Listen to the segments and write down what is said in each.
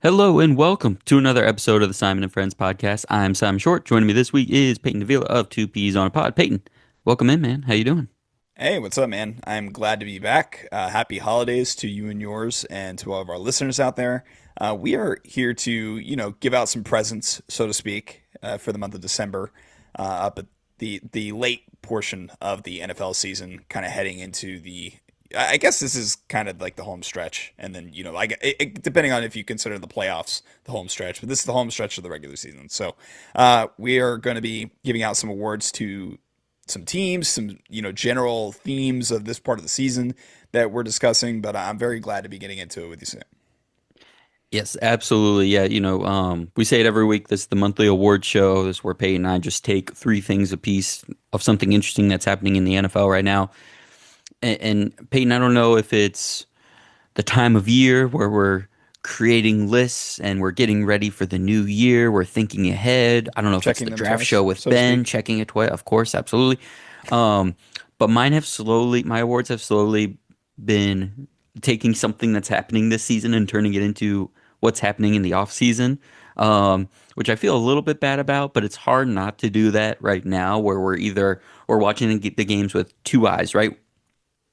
Hello and welcome to another episode of the Simon and Friends podcast. I'm Simon Short. Joining me this week is Peyton Davila of Two Peas on a Pod. Peyton, welcome in, man. How you doing? Hey, what's up, man? I'm glad to be back. Happy holidays to you and yours, and to all of our listeners out there. We are here to, give out some presents, so to speak, for the month of December, up at the late portion of the NFL season, kind of heading into the. I guess this is kind of like the home stretch, and then depending on if you consider the playoffs the home stretch, but this is the home stretch of the regular season. So, we are going to be giving out some awards to some teams, some general themes of this part of the season that we're discussing. But I'm very glad to be getting into it with you soon. Yes, absolutely. Yeah, we say it every week. This is the monthly award show. This is where Peyton and I just take three things a piece of something interesting that's happening in the NFL right now. And Peyton, I don't know if it's the time of year where we're creating lists and we're getting ready for the new year. We're thinking ahead. I don't know if it's Checking the them draft show twice, with so to Ben, speak. checking it twice. Of course, absolutely. Um, but my awards have slowly been taking something that's happening this season and turning it into what's happening in the off season, which I feel a little bit bad about. But it's hard not to do that right now, where we're watching the games with two eyes, right?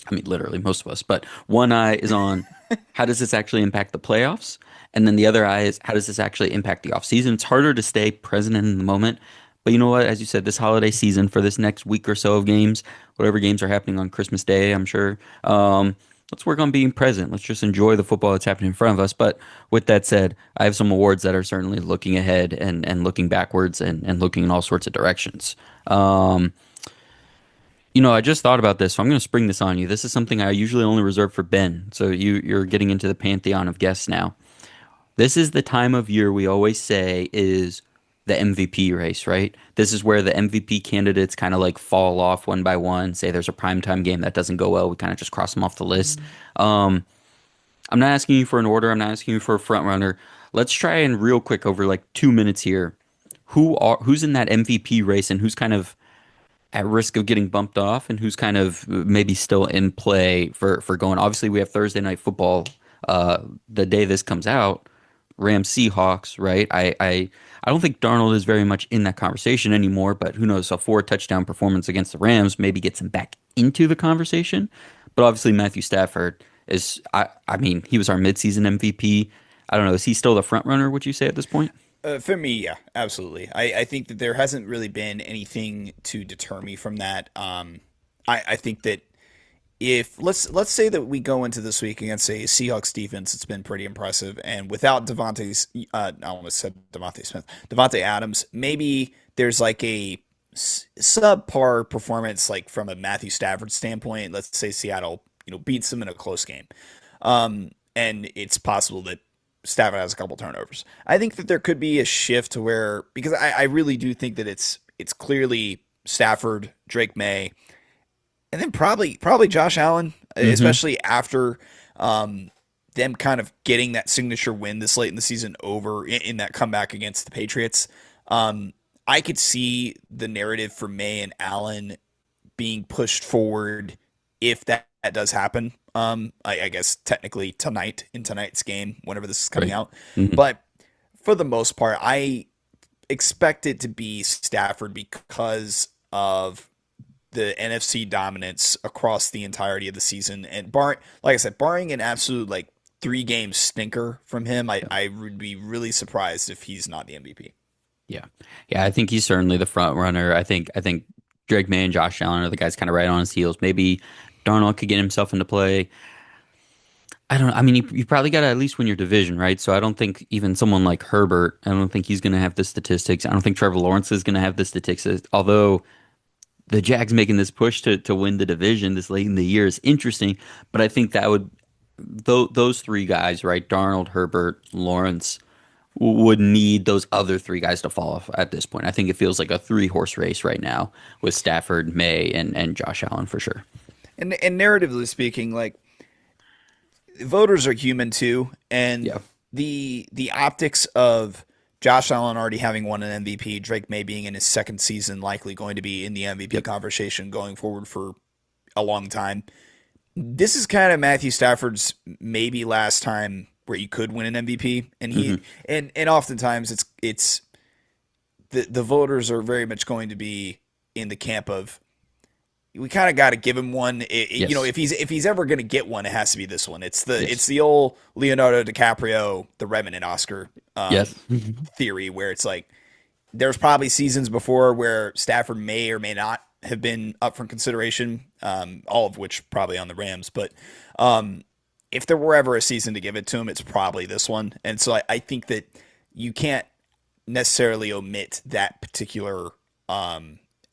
I mean, literally most of us, but one eye is on how does this actually impact the playoffs? And then the other eye is how does this actually impact the offseason? It's harder to stay present in the moment. But you know what? As you said, this holiday season for this next week or so of games, whatever games are happening on Christmas Day, I'm sure, let's work on being present. Let's just enjoy the football that's happening in front of us. But with that said, I have some awards that are certainly looking ahead and looking backwards and looking in all sorts of directions. I just thought about this, so I'm going to spring this on you. This is something I usually only reserve for Ben, so you're getting into the pantheon of guests now. This is the time of year we always say is the MVP race, right? This is where the MVP candidates kind of like fall off one by one. Say there's a primetime game that doesn't go well, we kind of just cross them off the list. Um, I'm not asking you for an order. I'm not asking you for a front runner. Let's try and real quick over like 2 minutes here. Who's in that MVP race and who's kind of at risk of getting bumped off and who's kind of maybe still in play for going. Obviously, we have Thursday night football the day this comes out. Rams Seahawks, right? I don't think Darnold is very much in that conversation anymore, but who knows? A four touchdown performance against the Rams maybe gets him back into the conversation. But obviously, Matthew Stafford is. I mean, he was our midseason MVP. I don't know. Is he still the front runner? Would you say at this point? For me, yeah, absolutely. I think that there hasn't really been anything to deter me from that. I think that if let's say that we go into this week against a Seahawks defense, it's been pretty impressive, and without I almost said Devontae Smith, Devontae Adams, maybe there's like a subpar performance, like from a Matthew Stafford standpoint. Let's say Seattle, beats them in a close game, and it's possible that Stafford has a couple turnovers. I think that there could be a shift to where because I really do think that it's clearly Stafford, Drake May, and then probably Josh Allen, Mm-hmm. especially after them kind of getting that signature win this late in the season over in that comeback against the Patriots. I could see the narrative for May and Allen being pushed forward if that does happen. I guess technically tonight in tonight's game, whenever this is coming Right. out. Mm-hmm. But for the most part, I expect it to be Stafford because of the NFC dominance across the entirety of the season. And like I said, barring an absolute like 3 game stinker from him, I would be really surprised if he's not the MVP. Yeah. Yeah, I think he's certainly the front runner. I think Drake May and Josh Allen are the guys kind of right on his heels. Maybe Darnold could get himself into play. I don't know. I mean, you probably got to at least win your division, right? So I don't think even someone like Herbert, I don't think he's going to have the statistics. I don't think Trevor Lawrence is going to have the statistics. Although the Jags making this push to win the division this late in the year is interesting, but I think that would those three guys, right? Darnold, Herbert, Lawrence would need those other three guys to fall off at this point. I think it feels like a three-horse race right now with Stafford, May, and Josh Allen for sure. And narratively speaking, like voters are human too, and Yeah. the optics of Josh Allen already having won an MVP, Drake May being in his second season, likely going to be in the MVP Yep. conversation going forward for a long time. This is kind of Matthew Stafford's maybe last time where you could win an MVP, and Hmm. and oftentimes it's the voters are very much going to be in the camp of we kind of got to give him one. Yes. If he's ever going to get one, it has to be this one. It's Yes. the old Leonardo DiCaprio, The Revenant Oscar Yes. theory, where it's like there's probably seasons before where Stafford may or may not have been up for consideration, all of which probably on the Rams. But if there were ever a season to give it to him, it's probably this one. And so I think that you can't necessarily omit that particular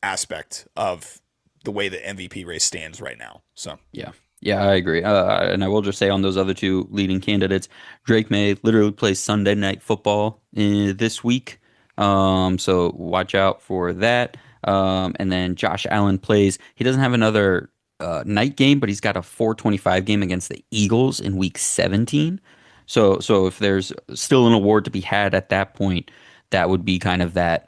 aspect of the way the MVP race stands right now. So Yeah. Yeah, I agree. And I will just say on those other two leading candidates, Drake May literally plays Sunday Night Football this week. So watch out for that. And then Josh Allen plays. He doesn't have another night game, but he's got a 4:25 game against the Eagles in Week 17. So if there's still an award to be had at that point, that would be kind of that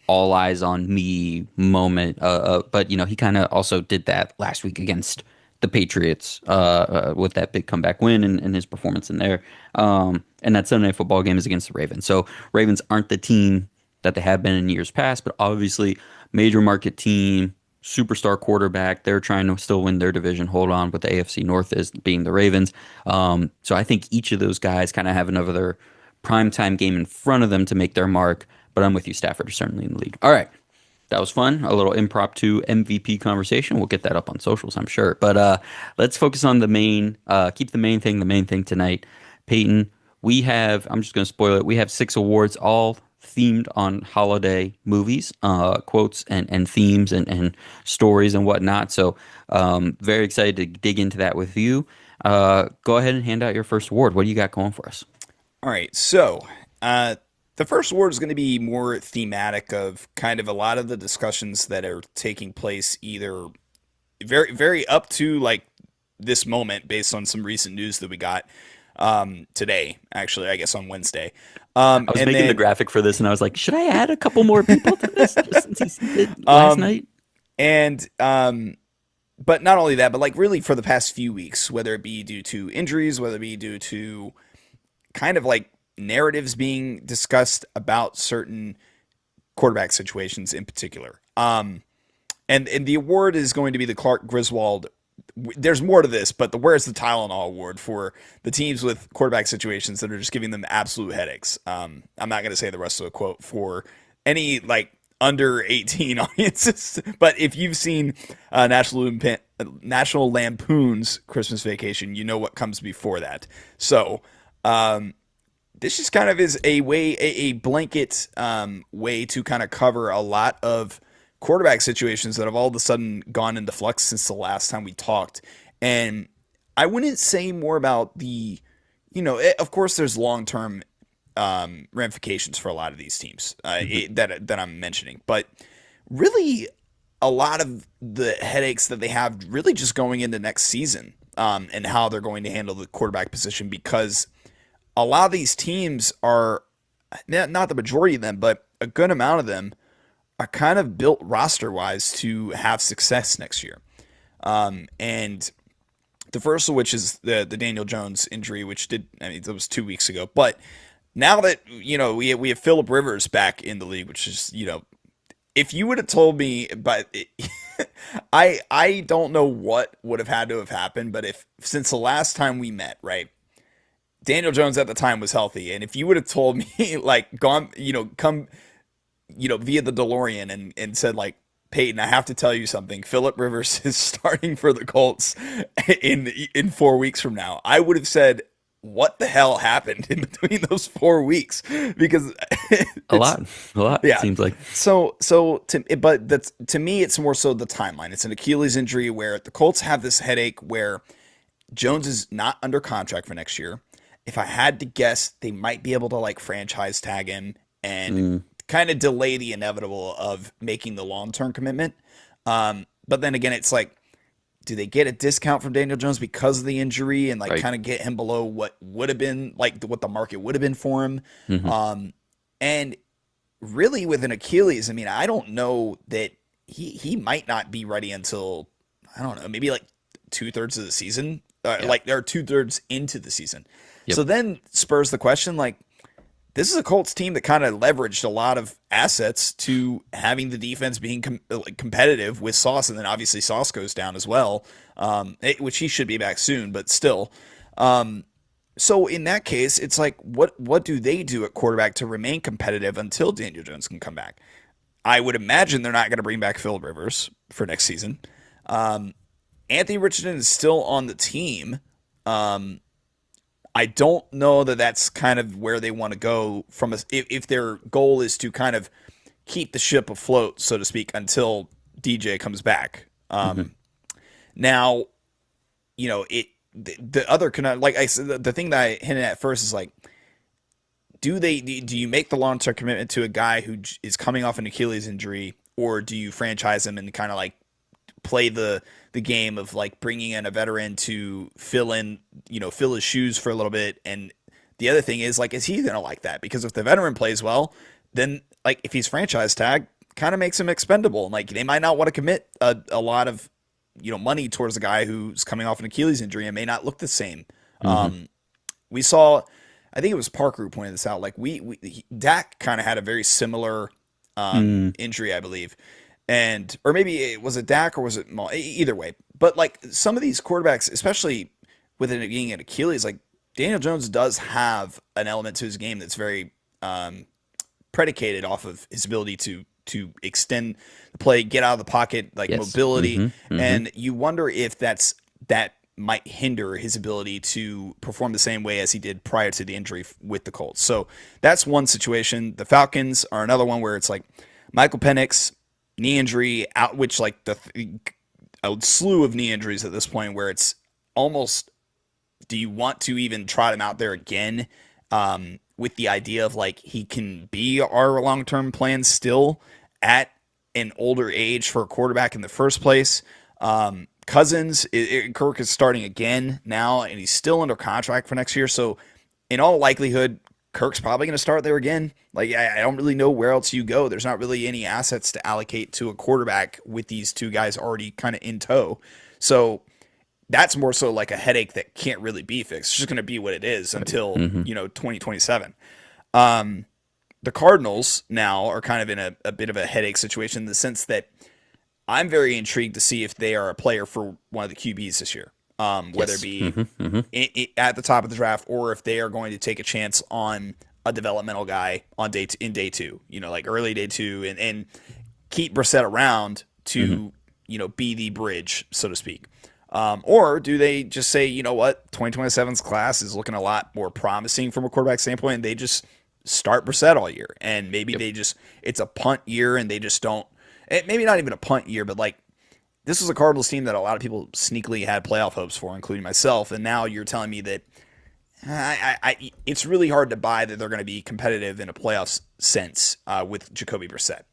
all eyes on me moment. But he kind of also did that last week against the Patriots with that big comeback win and his performance in there. And that Sunday Night Football game is against the Ravens. So Ravens aren't the team that they have been in years past, but obviously major market team, superstar quarterback. They're trying to still win their division, hold on, but the AFC North is being the Ravens. So I think each of those guys kind of have another primetime game in front of them to make their mark. But I'm with you, Stafford is certainly in the league. All right. That was fun. A little impromptu MVP conversation. We'll get that up on socials, I'm sure. But let's focus on the main, keep the main thing tonight. Peyton, we have, I'm just going to spoil it, we have 6 awards, all themed on holiday movies, quotes and themes and stories and whatnot. So very excited to dig into that with you. Go ahead and hand out your first award. What do you got going for us? all right, so the first award is going to be more thematic of kind of a lot of the discussions that are taking place either very up to like this moment based on some recent news that we got today, actually, I guess on Wednesday. I was And making the then graphic for this and I was like, should I add a couple more people to this just since he did last um, night? and but not only that, but like really for the past few weeks, whether it be due to injuries, whether it be due to kind of like narratives being discussed about certain quarterback situations in particular. And the award is going to be the Clark Griswold. There's more to this, but the Where's the Tylenol award for the teams with quarterback situations that are just giving them absolute headaches. I'm not going to say the rest of the quote for any like under 18 audiences, but if you've seen National Lampoon's Christmas Vacation, you know what comes before that. So this just kind of is a blanket way to kind of cover a lot of quarterback situations that have all of a sudden gone into flux since the last time we talked. And I wouldn't say more about of course, there's long term ramifications for a lot of these teams that I'm mentioning, but really a lot of the headaches that they have really just going into next season and how they're going to handle the quarterback position because a lot of these teams are not the majority of them, but a good amount of them are kind of built roster wise to have success next year. And the first of which is the Daniel Jones injury, which that was 2 weeks ago. But now that, we have Phillip Rivers back in the league, which is, if you would have told me, but I don't know what would have had to have happened, but if since the last time we met, right? Daniel Jones at the time was healthy, and if you would have told me like come via the DeLorean and said like, Peyton, I have to tell you something. Phillip Rivers is starting for the Colts in 4 weeks from now. I would have said, what the hell happened in between those 4 weeks? Because A it's lot, a lot, it yeah. seems like. But that's to me, it's more so the timeline. It's an Achilles injury where the Colts have this headache where Jones is not under contract for next year. If I had to guess, they might be able to like franchise tag him and Mm, kind of delay the inevitable of making the long-term commitment. But then again, it's like, do they get a discount from Daniel Jones because of the injury and like right. kind of get him below what would have been like what the market would have been for him? Hmm. And really with an Achilles, I mean, I don't know that he might not be ready until, I don't know, maybe like 2/3 of the season, Yeah. like they're 2/3 into the season. Yep. So then spurs the question, like, this is a Colts team that kind of leveraged a lot of assets to having the defense being competitive with Sauce, and then obviously Sauce goes down as well, which he should be back soon, but still. So in that case, it's like, what do they do at quarterback to remain competitive until Daniel Jones can come back? I would imagine they're not going to bring back Phil Rivers for next season. Anthony Richardson is still on the team. I don't know that that's kind of where they want to go from if their goal is to kind of keep the ship afloat, so to speak, until DJ comes back. Hmm. Now, the other like I said, the thing that I hinted at first is like, do you make the long term commitment to a guy who is coming off an Achilles injury, or do you franchise him and kind of like play the game of like bringing in a veteran to fill his shoes for a little bit? And the other thing is like, is he gonna like that? Because if the veteran plays well, then like if he's franchise tag, kind of makes him expendable, and like they might not want to commit a lot of money towards a guy who's coming off an Achilles injury and may not look the same. Hmm. We saw, I think it was Parker who pointed this out. Like Dak kind of had a very similar Mm. injury, I believe, and or maybe it was it Dak or was it Maul? Either way. But like some of these quarterbacks, especially with it being an Achilles, like Daniel Jones does have an element to his game that's very predicated off of his ability to extend the play, get out of the pocket, like Yes. mobility, Hmm. Hmm. and you wonder if that might hinder his ability to perform the same way as he did prior to the injury with the Colts. So that's one situation. The Falcons are another one where it's like Michael Penix knee injury out, which like a slew of knee injuries at this point, where it's almost, do you want to even trot him out there again? With the idea of like he can be our long term plan still at an older age for a quarterback in the first place. Cousins, Kirk is starting again now, and he's still under contract for next year. So, in all likelihood, Kirk's probably going to start there again. Like, I don't really know where else you go. There's not really any assets to allocate to a quarterback with these two guys already kind of in tow. So, that's more so like a headache that can't really be fixed. It's just going to be what it is Right. until, Hmm. 2027. The Cardinals now are kind of in a bit of a headache situation in the sense that I'm very intrigued to see if they are a player for one of the QBs this year, whether it Yes. be Hmm. Hmm. at the top of the draft or if they are going to take a chance on a developmental guy on in day two, like early day two, and keep Brissett around Hmm. to be the bridge, so to speak. Or do they just say, you know what, 2027's class is looking a lot more promising from a quarterback standpoint, and they just start Brissett all year, and maybe Yep. they just it's a punt year, and they just don't. Maybe not even a punt year, but like this was a Cardinals team that a lot of people sneakily had playoff hopes for, including myself. And now you're telling me that it's really hard to buy that they're going to be competitive in a playoffs sense with Jacoby Brissett.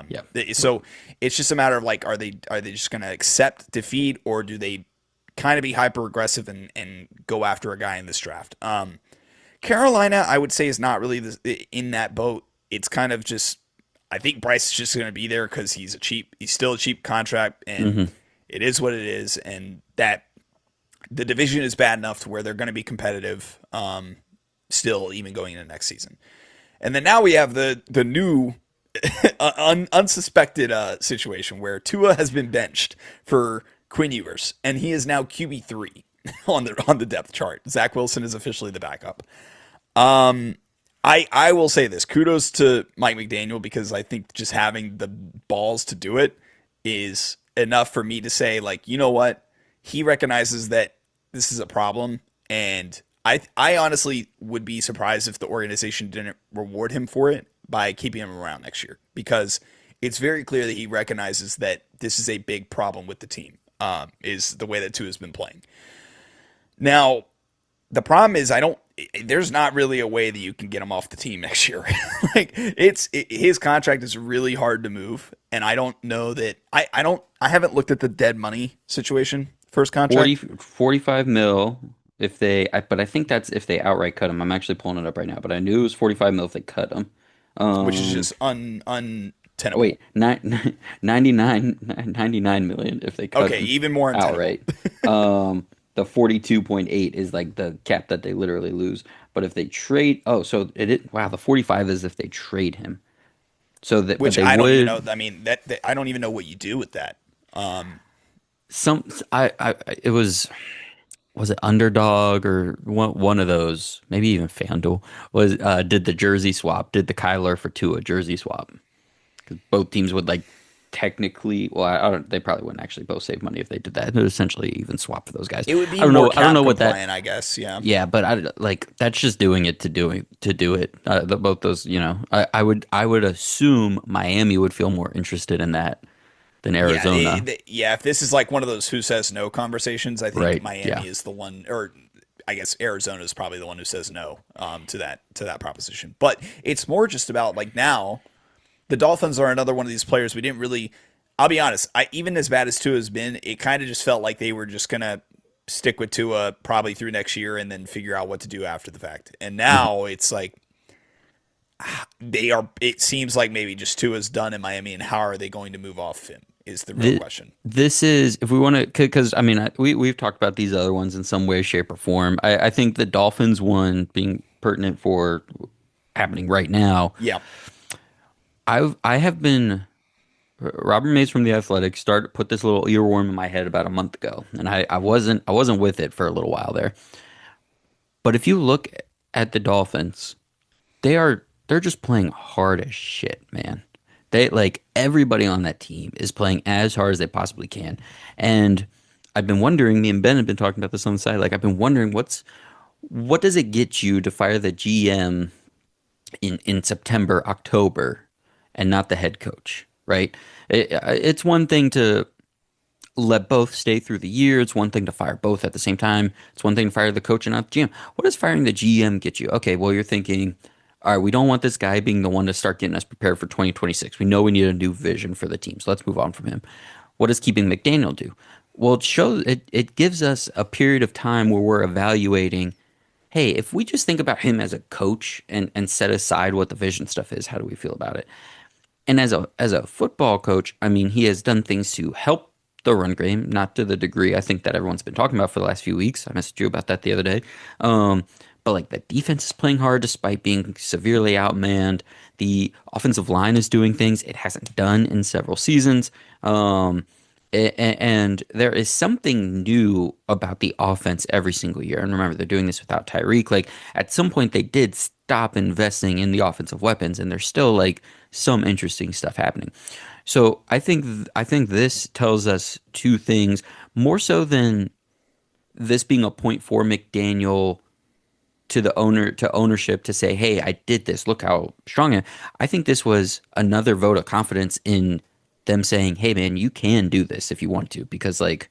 Yep. So it's just a matter of like, are they just going to accept defeat, or do they kind of be hyper aggressive and go after a guy in this draft? Carolina, I would say, is not really in that boat. It's kind of just, I think Bryce is just going to be there because he's still a cheap contract, and Hmm. it is what it is, and that the division is bad enough to where they're going to be competitive, still, even going into next season. And then now we have the new unsuspected situation where Tua has been benched for Quinn Ewers, and he is now QB3 on the depth chart. Zach Wilson is officially the backup. I will say this: kudos to Mike McDaniel, because I think just having the balls to do it is enough for me to say, like, you know what, he recognizes that this is a problem, and I honestly would be surprised if the organization didn't reward him for it by keeping him around next year, because it's very clear that he recognizes that this is a big problem with the team. Is the way that Tua has been playing. Now, the problem is there's not really a way that you can get him off the team next year. Like his contract is really hard to move, and I don't know that I haven't looked at the dead money situation for his contract, 45 mil if but I think that's if they outright cut him. I'm actually pulling it up right now, but I knew it was 45 mil if they cut him. which is Um, just untenable. wait, 99 million if they cut Okay, him even more untenable. outright. Um, The 42.8 is like the cap that they literally lose. But if they trade, oh, so wow, the 45 is if they trade him. So that, but which they I don't even know. would I mean, that I don't even know what you do with that. Um, some. It was it Underdog or one of those, maybe even FanDuel was did the jersey swap, did the Kyler for Tua jersey swap because both teams would like technically, well, I don't, they probably wouldn't actually both save money if they did that. They would essentially even swap for those guys. it would be I don't more know. I don't cap know what that. compliant, I guess. Yeah. Yeah, but I like that's just doing it to do it. Both those, I would assume Miami would feel more interested in that than Yeah, Arizona, yeah. If this is like one of those who says no conversations, I think right? Miami Yeah. is the one, or I guess Arizona is probably the one who says no to that proposition. But it's more just about like now the Dolphins are another one of these players we didn't really. I'll be honest. I even as bad as Tua has been, it kind of just felt like they were just gonna stick with Tua probably through next year and then figure out what to do after the fact. And Mhm. now it's like they are. It seems like maybe just Tua's done in Miami, and how are they going to move off him is the real Th- question. This is if we want to, because I mean, we've talked about these other ones in some way, shape, or form. I think the Dolphins one being pertinent for happening right now. Yeah. I have been Robert Mays from the Athletic started put this little earworm in my head about a month ago, and I wasn't with it for a little while there. But if you look at the Dolphins, they're just playing hard as shit, man. They like everybody on that team is playing as hard as they possibly can. And I've been wondering, me and Ben have been talking about this on the side. Like I've been wondering what does it get you to fire the GM in September, October, and not the head coach, right? It's one thing to let both stay through the year. It's one thing to fire both at the same time. It's one thing to fire the coach and not the GM. What does firing the GM get you? Okay, well, you're thinking, all right, we don't want this guy being the one to start getting us prepared for 2026. We know we need a new vision for the team, so let's move on from him. What does keeping McDaniel do? Well, it gives us a period of time where we're evaluating, hey, if we just think about him as a coach and set aside what the vision stuff is, how do we feel about it? And as a football coach, I mean, he has done things to help the run game, not to the degree I think that everyone's been talking about for the last few weeks. I messaged you about that the other day. But like the defense is playing hard despite being severely outmanned. The offensive line is doing things it hasn't done in several seasons. And there is something new about the offense every single year. And remember, they're doing this without Tyreek. Like at some point, they did stop investing in the offensive weapons, and there's still like some interesting stuff happening. So I think this tells us two things more so than this being a point for McDaniel to the owner to ownership to say, "Hey, I did this. Look how strong I am." I think this was another vote of confidence in them saying, "Hey, man, you can do this if you want to," because like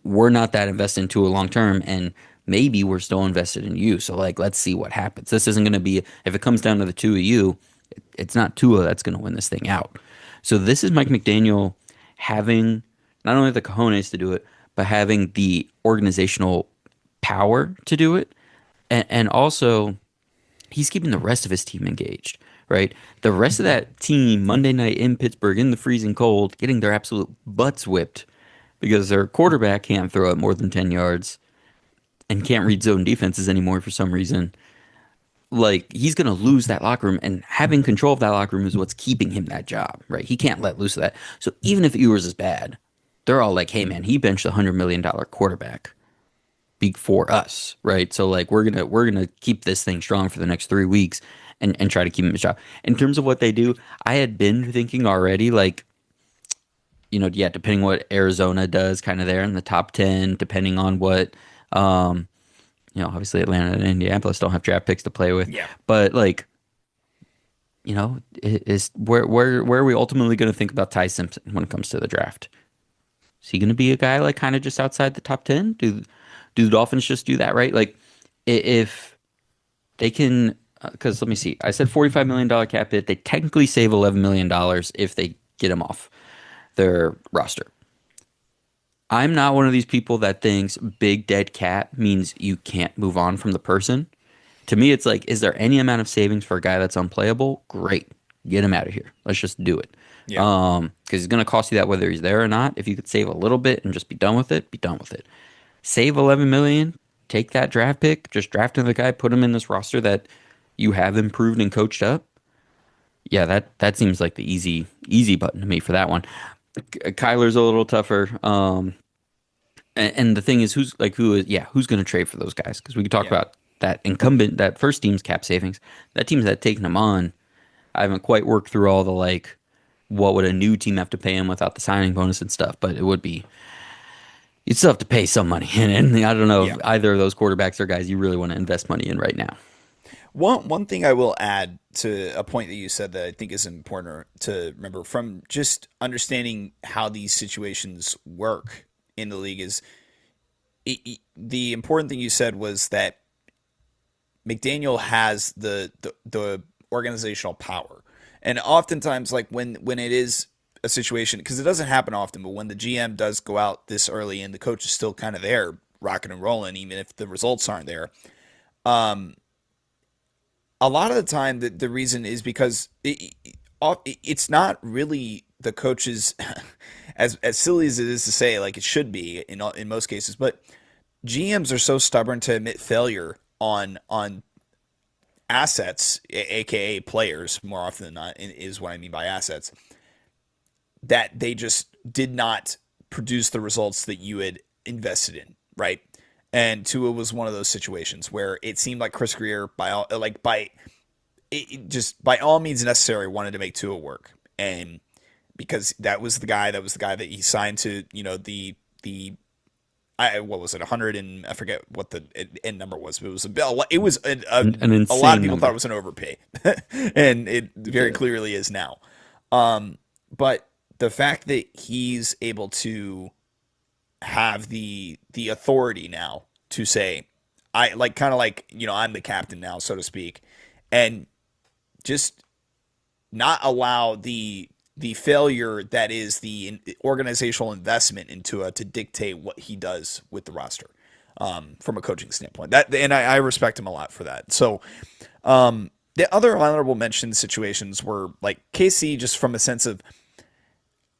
we're not that invested into a long term, and maybe we're still invested in you. So like, let's see what happens. This isn't going to be if it comes down to the two of you, it's not Tua that's going to win this thing out. So this is Mike McDaniel having not only the cojones to do it, but having the organizational power to do it, and also he's keeping the rest of his team engaged, right? The rest of that team Monday night in Pittsburgh in the freezing cold, getting their absolute butts whipped because their quarterback can't throw it more than 10 yards and can't read zone defenses anymore for some reason. Like he's going to lose that locker room, and having control of that locker room is what's keeping him that job, right? He can't let loose of that. So even if Ewers is bad, they're all like, "Hey man, he benched a $100 million quarterback for us, right? So like we're gonna keep this thing strong for the next 3 weeks and try to keep him a job." In terms of what they do, I had been thinking already, like yeah, depending what Arizona does, kind of there in the top 10, depending on what, um, obviously Atlanta and Indianapolis don't have draft picks to play with, Yeah. but like, is where are we ultimately going to think about Ty Simpson when it comes to the draft? Is he going to be a guy like kind of just outside the top 10? Do the Dolphins just do that, right? Like, if they can, because let me see, I said $45 million cap hit. They technically save $11 million if they get him off their roster. I'm not one of these people that thinks big dead cat means you can't move on from the person. To me, it's like, is there any amount of savings for a guy that's unplayable? Great. Get him out of here. Let's just do it. Yeah. Because it's going to cost you that whether he's there or not. If you could save a little bit and just be done with it, be done with it. Save 11 million, take that draft pick, just draft another guy, put him in this roster that you have improved and coached up. Yeah, that seems like the easy button to me for that one. Kyler's a little tougher. And the thing is, who's going to trade for those guys? Because we could talk Yeah. about that incumbent, that first team's cap savings. That team's that taken them on. I haven't quite worked through all the what would a new team have to pay him without the signing bonus and stuff, but you'd still have to pay some money. And I don't know if Yeah. either of those quarterbacks are guys you really want to invest money in right now. One thing I will add to a point that you said that I think is important to remember from just understanding how these situations work in the league is the important thing you said was that McDaniel has the organizational power, and oftentimes like when it is a situation, because it doesn't happen often, but when the GM does go out this early and the coach is still kind of there rocking and rolling, even if the results aren't there, um, a lot of the time the reason is because it's not really the coach's as silly as it is to say, like it should be in most cases, but GMs are so stubborn to admit failure on assets, aka players, more often than not, is what I mean by assets, that they just did not produce the results that you had invested in, right? And Tua was one of those situations where it seemed like Chris Greer, just by all means necessary, wanted to make Tua work, and because that he signed to, the what was it, 100, and I forget what the end number was, but it was An a lot of insane people thought it number. was an overpay, and it very Yeah. clearly is now. But the fact that he's able to have the authority now to say, I like kind of like, I'm the captain now, so to speak, and just not allow the failure that is the organizational investment into it to dictate what he does with the roster, from a coaching standpoint. I respect him a lot for that. So the other honorable mention situations were like KC, just from a sense of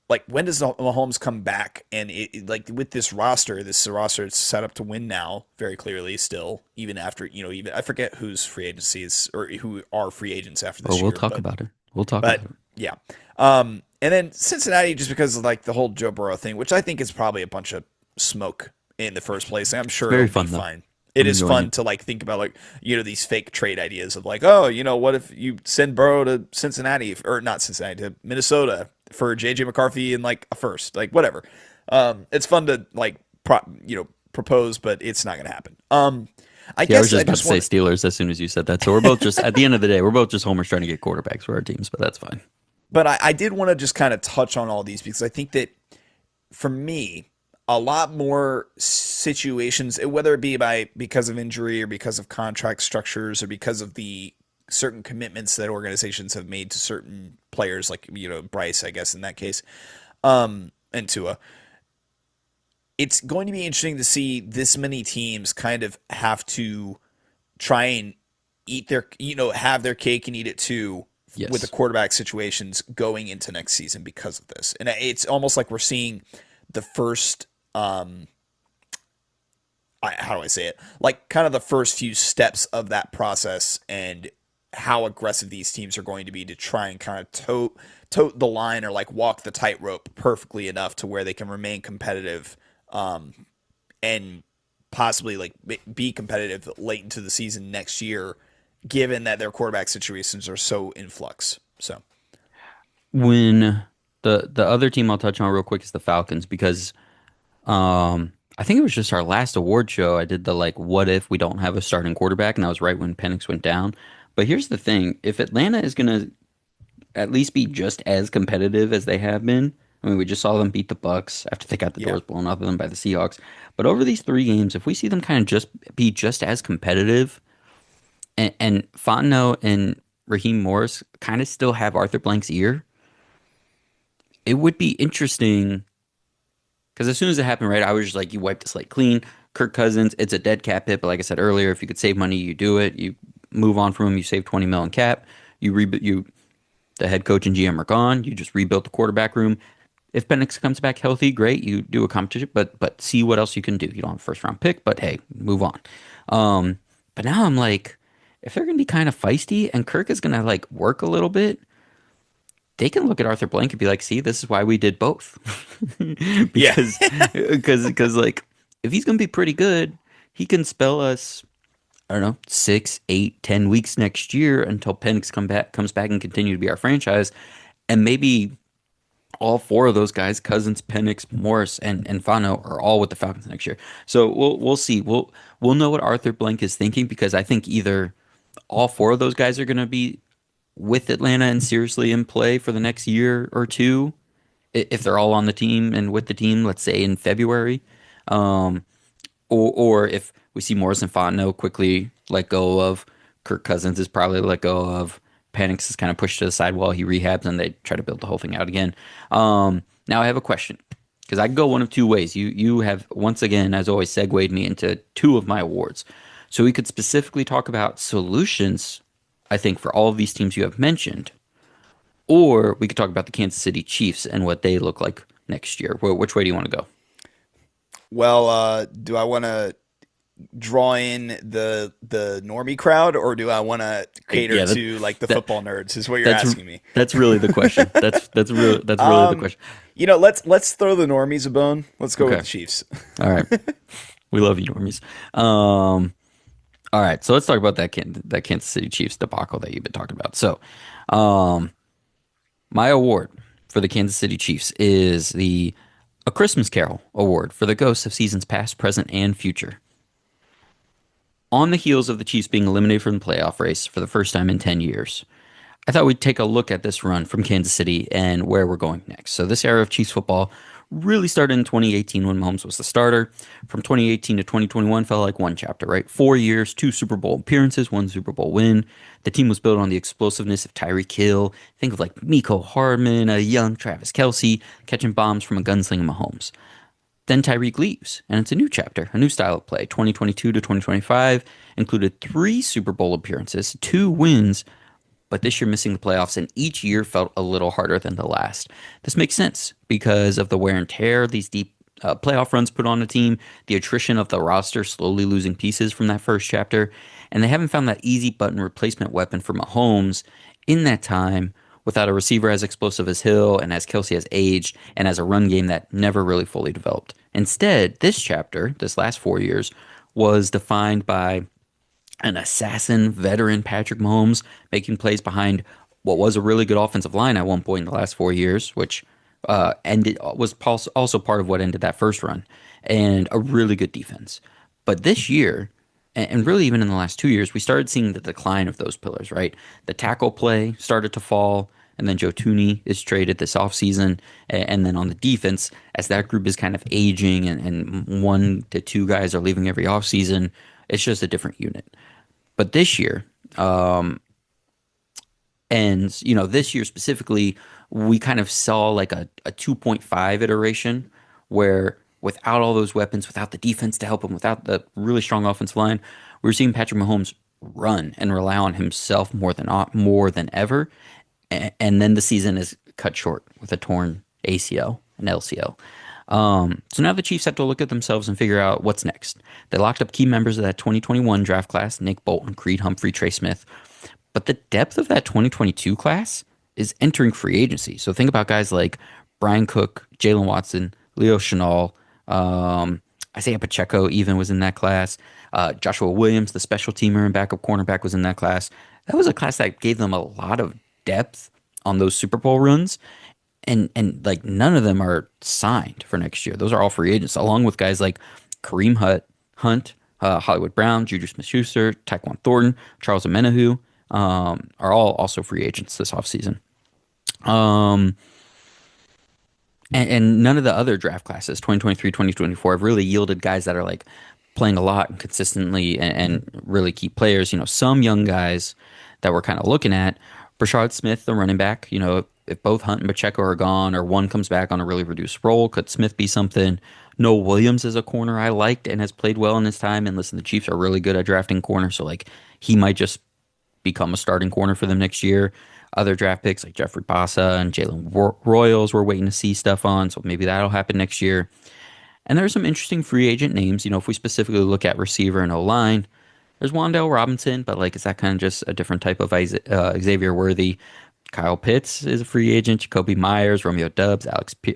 like, when does Mahomes come back? And like with this roster is set up to win now, very clearly. Still, even after, even I forget whose free agency is, or who are free agents after Oh, this we'll year, talk about it. We'll talk but about it. yeah. And then Cincinnati, just because of like the whole Joe Burrow thing, which I think is probably a bunch of smoke in the first place. I'm It's sure it'll very be fun though. fine. It I'm is enjoying fun it. to like think about, like, these fake trade ideas of like, oh, what if you send Burrow to Cincinnati, or not Cincinnati, to Minnesota for JJ McCarthy and like a first, like whatever. It's fun to like propose, but it's not going to happen. I Yeah, I was guess just I about to just say want Steelers as soon as you said that. So we're both just at the end of the day, we're both just homers trying to get quarterbacks for our teams, but that's fine. but I did want to just kind of touch on all these because I think that for me, a lot more situations, whether it be because of injury or because of contract structures or because of the certain commitments that organizations have made to certain players, like Bryce, I guess in that case, and Tua, it's going to be interesting to see this many teams kind of have to try and eat their, have their cake and eat it too with the Yes. quarterback situations going into next season because of this. And it's almost like we're seeing the first, how do I say it? Like kind of the first few steps of that process, and how aggressive these teams are going to be to try and kind of tote the line, or like walk the tightrope perfectly enough to where they can remain competitive, and possibly like be competitive late into the season next year, given that their quarterback situations are so in flux. So When the other team I'll touch on real quick is the Falcons because I think it was just our last award show. I did the what if we don't have a starting quarterback, and that was right when Penix went down. But here's the thing: if Atlanta is gonna at least be just as competitive as they have been, I mean, we just saw them beat the Bucks after they got the yeah, doors blown off of them by the Seahawks. But over these 3 games, if we see them kind of just be just as competitive, and Fontenot and Raheem Morris kind of still have Arthur Blank's ear, it would be interesting. Because as soon as it happened, right, I was just like, you wiped the slate clean. Kirk Cousins, it's a dead cap hit, but like I said earlier, if you could save money, you do it. You move on from him. You save 20 mil in cap. You rebuild. The head coach and GM are gone. You just rebuilt the quarterback room. If Penix comes back healthy, great. You do a competition, but see what else you can do. You don't have a first round pick, but hey, move on. Um, but now I'm like, if they're gonna be kind of feisty and Kirk is gonna like work a little bit, they can look at Arthur Blank and be like, see, this is why we did both. Yeah. Because like if he's gonna be pretty good, he can spell us, I don't know, 6, 8, 10 weeks next year until Penix comes back and continue to be our franchise. And maybe all four of those guys, Cousins, Penix, Morris, and Fano, are all with the Falcons next year. So we'll see. We'll know what Arthur Blank is thinking because I think either all four of those guys are going to be with Atlanta and seriously in play for the next year or two, if they're all on the team and with the team, let's say in February. Um, or if we see Morrison Fontenot quickly let go of, Kirk Cousins is probably let go of. Penix is kind of pushed to the side while he rehabs, and they try to build the whole thing out again. Now I have a question because I can go one of two ways. You have once again, as always, segued me into two of my awards. So we could specifically talk about solutions, I think, for all of these teams you have mentioned, or we could talk about the Kansas City Chiefs and what they look like next year. Which way do you want to go? Well, do I want to draw in the normie crowd, or do I want to cater Yeah, to like the that football nerds? Is what you're that's asking me. that's really the question. That's really the Um, question. let's throw the normies a bone. Let's go with Okay. the Chiefs. All right. We love you, normies. All right. So let's talk about that Kansas City Chiefs debacle that you've been talking about. So, um, my award for the Kansas City Chiefs is the A Christmas Carol Award for the ghosts of seasons past, present, and future. On the heels of the Chiefs being eliminated from the playoff race for the first time in 10 years, I thought we'd take a look at this run from Kansas City and where we're going next. So this era of Chiefs football really started in 2018 when Mahomes was the starter. From 2018 to 2021 felt like one chapter, right? 4 years, two Super Bowl appearances, one Super Bowl win. The team was built on the explosiveness of Tyreek Hill. Think of like Miko Hardman, a young Travis Kelsey, catching bombs from a gunslinger Mahomes. Then Tyreek leaves, and it's a new chapter, a new style of play. 2022 to 2025 included three Super Bowl appearances, two wins, but this year missing the playoffs, and each year felt a little harder than the last. This makes sense because of the wear and tear these deep playoff runs put on the team, the attrition of the roster slowly losing pieces from that first chapter, and they haven't found that easy button replacement weapon for Mahomes in that time without a receiver as explosive as Hill and as Kelsey has aged and as a run game that never really fully developed. Instead, this chapter, this last 4 years, was defined by an assassin veteran Patrick Mahomes making plays behind what was a really good offensive line at one point in the last 4 years, which ended was also part of what ended that first run, and a really good defense. But this year, and really even in the last 2 years, we started seeing the decline of those pillars. Right, the tackle play started to fall. And then Joe Tooney is traded this offseason. And then on the defense, as that group is kind of aging and one to two guys are leaving every offseason, it's just a different unit. But this year, and this year specifically, we kind of saw like a 2.5 iteration where without all those weapons, without the defense to help him, without the really strong offensive line, we were seeing Patrick Mahomes run and rely on himself more than ever. And then the season is cut short with a torn ACL and LCL. So now the Chiefs have to look at themselves and figure out what's next. They locked up key members of that 2021 draft class: Nick Bolton, Creed Humphrey, Trey Smith. But the depth of that 2022 class is entering free agency. So think about guys like Brian Cook, Jalen Watson, Leo Chenal, Isaiah Pacheco even was in that class. Joshua Williams, the special teamer and backup cornerback, was in that class. That was a class that gave them a lot of depth on those Super Bowl runs. And like none of them are signed for next year. Those are all free agents, along with guys like Kareem Hunt, Hollywood Brown, Juju Smith-Schuster, Tyquan Thornton, Charles Omenihu, are all also free agents this offseason. Um, and none of the other draft classes, 2023, 2024, have really yielded guys that are like playing a lot and consistently and really key players. Some young guys that we're kind of looking at, Brashard Smith, the running back, if both Hunt and Pacheco are gone or one comes back on a really reduced role, could Smith be something? Noah Williams is a corner I liked and has played well in his time. And listen, the Chiefs are really good at drafting corner, so like he might just become a starting corner for them next year. Other draft picks like Jeffrey Bassa and Royals, we're waiting to see stuff on, so maybe that'll happen next year. And there's some interesting free agent names. If we specifically look at receiver and O line, there's Wandale Robinson, but like, is that kind of just a different type of Xavier Worthy? Kyle Pitts is a free agent. Jacoby Myers, Romeo Dubs,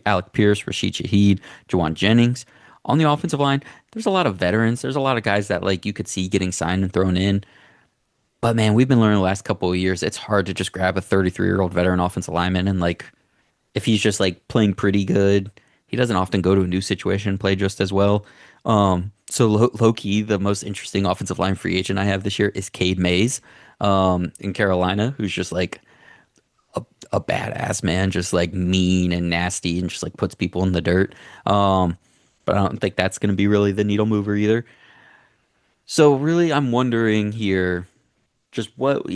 Alec Pierce, Rashid Shaheed, Jawan Jennings. On the offensive line, there's a lot of veterans. There's a lot of guys that like you could see getting signed and thrown in. But man, we've been learning the last couple of years, it's hard to just grab a 33-year-old veteran offensive lineman and like if he's just like playing pretty good, he doesn't often go to a new situation and play just as well. So low key, the most interesting offensive line free agent I have this year is Cade Mays, in Carolina, who's just like a badass man, just like mean and nasty and just like puts people in the dirt. But I don't think that's going to be really the needle mover either. So really, I'm wondering here just what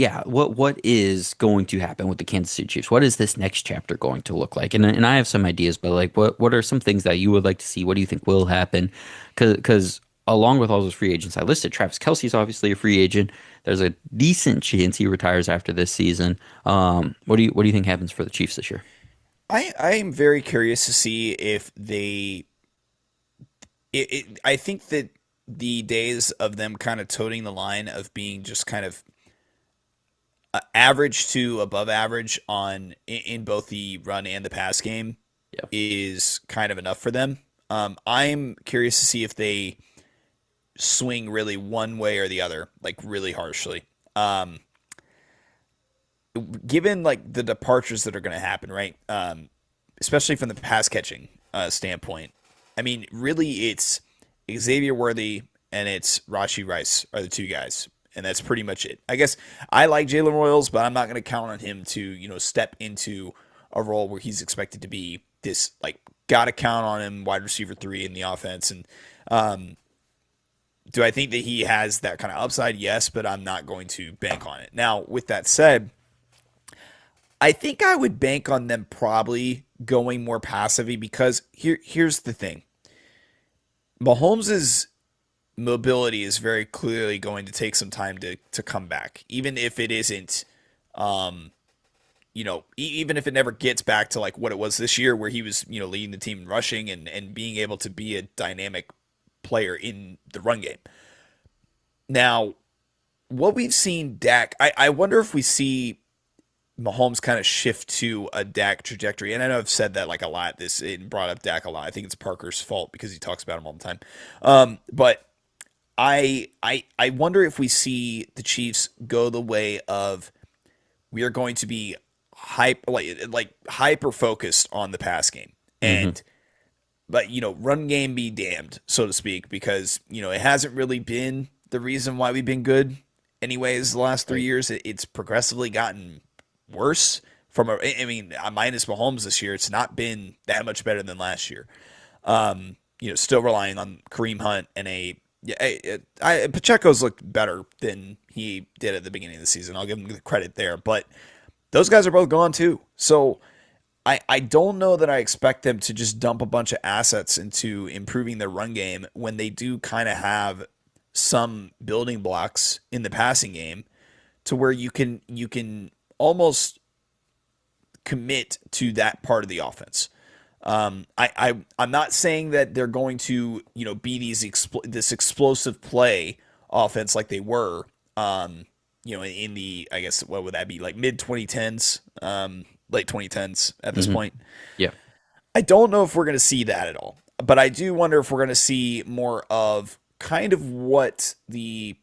is going to happen with the Kansas City Chiefs? What is this next chapter going to look like? And I have some ideas, but like what are some things that you would like to see? What do you think will happen? Because along with all those free agents I listed, Travis Kelce's obviously a free agent. There's a decent chance he retires after this season. What do you think happens for the Chiefs this year? I am very curious to see if I think that the days of them kind of toting the line of being just kind of average to above average in both the run and the pass game Yeah. is kind of enough for them. I'm curious to see if they swing really one way or the other, like really harshly. Um, Given like the departures that are going to happen, right? Especially from the pass catching standpoint. I mean, really, it's Xavier Worthy and it's Rashi Rice are the two guys, and that's pretty much it. I guess I like Jalen Royals, but I'm not going to count on him to step into a role where he's expected to be this like got to count on him wide receiver three in the offense. And um, do I think that he has that kind of upside? Yes, but I'm not going to bank on it. Now, with that said, I think I would bank on them probably going more passive because here's the thing. Mahomes' mobility is very clearly going to take some time to come back, even if it isn't, even if it never gets back to like what it was this year, where he was, leading the team in rushing and being able to be a dynamic player in the run game. Now, what we've seen Dak, I wonder if we see Mahomes kind of shift to a Dak trajectory. And I know I've said that like a lot. It brought up Dak a lot. I think it's Parker's fault because he talks about him all the time. But I wonder if we see the Chiefs go the way of we are going to be hyper focused on the pass game Hmm. and but run game be damned, so to speak, because it hasn't really been the reason why we've been good anyways the last three Right. years. It's progressively gotten worse I mean, minus Mahomes this year, it's not been that much better than last year. Still relying on Kareem Hunt and Pacheco's looked better than he did at the beginning of the season. I'll give him the credit there, but those guys are both gone too. So I don't know that I expect them to just dump a bunch of assets into improving their run game when they do kind of have some building blocks in the passing game to where you can almost commit to that part of the offense. I'm not saying that they're going to be this explosive play offense like they were in the, I guess, what would that be, like mid 2010s, late 2010s at this Hmm. point. Yeah. I don't know if we're going to see that at all, but I do wonder if we're going to see more of kind of what the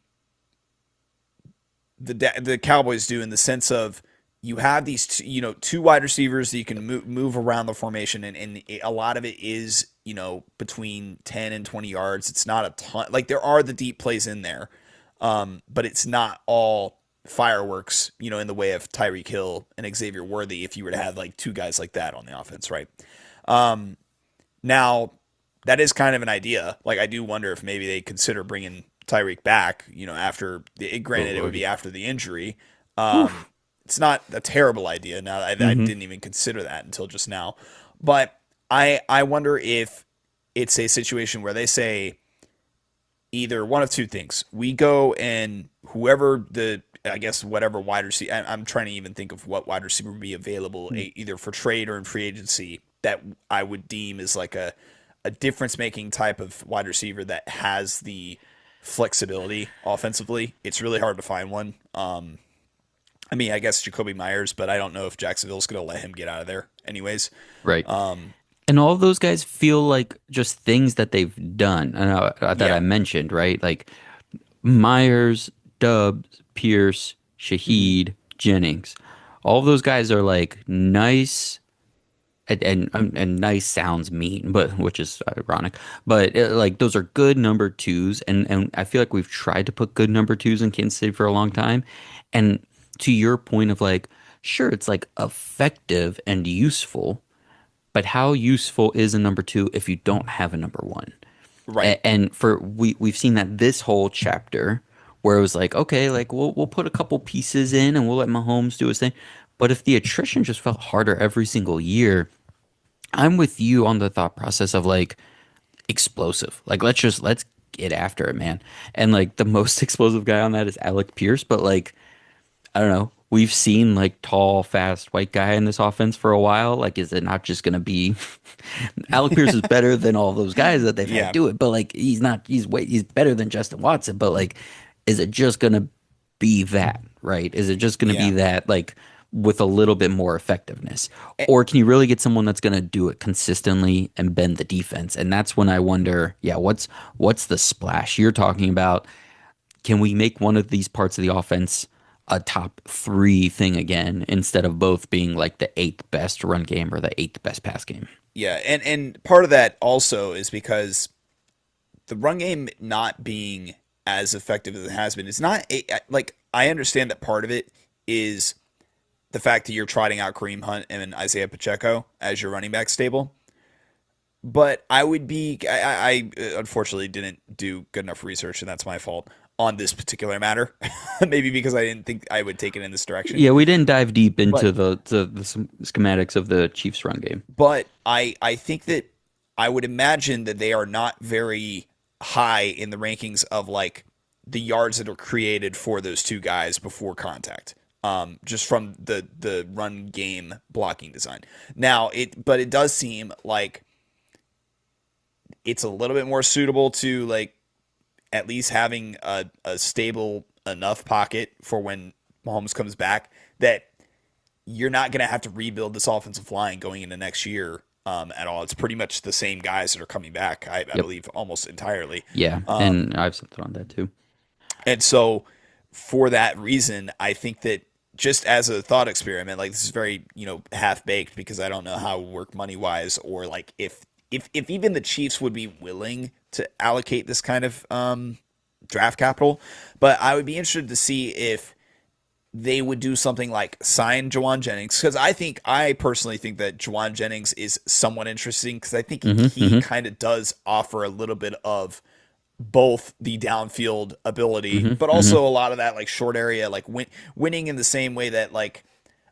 Cowboys do, in the sense of you have these two wide receivers that you can move around the formation, and a lot of it is between 10 and 20 yards. It's not a ton, like there are the deep plays in there, but it's not all fireworks in the way of Tyreek Hill and Xavier Worthy if you were to have like two guys like that on the offense, right? um, Now, that is kind of an idea. Like, I do wonder if maybe they consider bringing Tyreek back. Oh Granted, it would Lordy. be after the injury. Whew. It's not a terrible idea. Now, I Hmm. didn't even consider that until just now. But I wonder if it's a situation where they say either one of two things: we go and whoever the I guess whatever wide receiver. I'm trying to even think of what wide receiver would be available either for trade or in free agency that I would deem as like a difference making type of wide receiver that has the flexibility offensively. It's really hard to find one. I mean, I guess Jacoby Myers, but I don't know if Jacksonville's going to let him get out of there anyways. Right. And all of those guys feel like just things that they've done that I Yeah. mentioned, right? Like Myers, Dubs, Pierce, Hmm. Shaheed, Jennings. All of those guys are like nice and nice sounds mean, but which is ironic. But like those are good number twos, and I feel like we've tried to put good number twos in Kansas City for a long time. And to your point of like, sure, it's like effective and useful, but how useful is a number two if you don't have a number one? Right. And for we've seen that this whole chapter where it was like, okay, like we'll put a couple pieces in and we'll let Mahomes do his thing. But if the attrition just felt harder every single year, I'm with you on the thought process of like explosive. Like let's get after it, man. And like the most explosive guy on that is Alec Pierce, but like I don't know. We've seen like tall, fast white guy in this offense for a while. Like, is it not just gonna be Alec Pierce is better than all those guys that they've had Yeah. do it, but like he's not. He's better than Justin Watson. But like, is it just gonna be that, right? Is it just gonna be Yeah. that like with a little bit more effectiveness, Eh, or can you really get someone that's gonna do it consistently and bend the defense? And that's when I wonder, yeah, what's the splash you're talking about? Can we make one of these parts of the offense a top three thing again instead of both being like the eighth best run game or the eighth best pass game? Yeah. And part of that also is because the run game not being as effective as it has been. It's not like I understand that part of it is the fact that you're trotting out Kareem Hunt and Isaiah Pacheco as your running back stable. But I would be, I unfortunately didn't do good enough research, and that's my fault on this particular matter. Maybe because I didn't think I would take it in this direction. Yeah, we didn't dive deep But into the schematics of the Chiefs run game. but I think that I would imagine that they are not very high in the rankings of like the yards that are created for those two guys before contact. Just from the run game blocking design. Now it does seem like it's a little bit more suitable to like at least having a stable enough pocket for when Mahomes comes back that you're not going to have to rebuild this offensive line going into next year at all. It's pretty much the same guys that are coming back, I Yep. believe, almost entirely. Yeah, and I have something on that too. And so, for that reason, I think that just as a thought experiment, like this is very half baked because I don't know how it would work money wise or like if even the Chiefs would be willing to allocate this kind of draft capital, but I would be interested to see if they would do something like sign Jawan Jennings because I personally think that Jawan Jennings is somewhat interesting because I think Hmm. he Hmm. kind of does offer a little bit of both the downfield ability, Hmm. but Hmm. also a lot of that like short area, like winning in the same way that like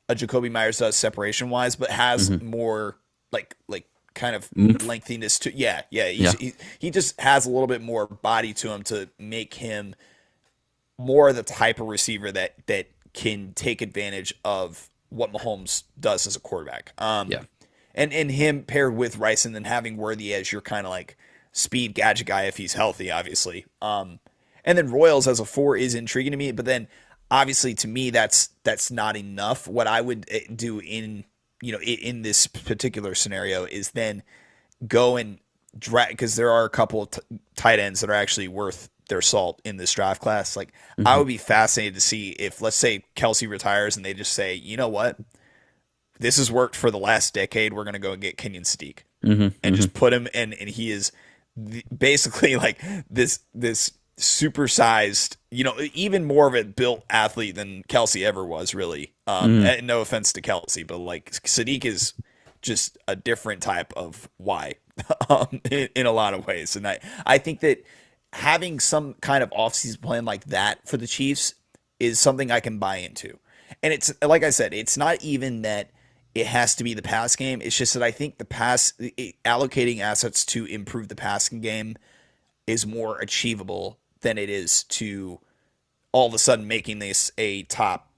a Jacoby Myers does separation wise, but has Hmm. more like kind of Oomph. lengthiness to yeah Yeah. he just has a little bit more body to him to make him more the type of receiver that can take advantage of what Mahomes does as a quarterback. Yeah. And him paired with Rice and then having Worthy as your kind of like speed gadget guy if he's healthy, obviously. And then Royals as a four is intriguing to me, but then obviously to me that's not enough. What I would do in in this particular scenario is then go and drag because there are a couple of tight ends that are actually worth their salt in this draft class. Like I Hmm. would be fascinated to see if let's say Kelsey retires and they just say, you know what, this has worked for the last decade. We're gonna go and get Kenyon Sadiq Hmm. and Hmm. just put him in, and he is basically like this supersized, even more of a built athlete than Kelsey ever was. Really, Hmm. and no offense to Kelsey, but like Sadiq is just a different type of why in a lot of ways, and I think that having some kind of offseason plan like that for the Chiefs is something I can buy into. And it's like I said, it's not even that it has to be the pass game. It's just that I think allocating assets to improve the passing game is more achievable than it is to all of a sudden making this a top,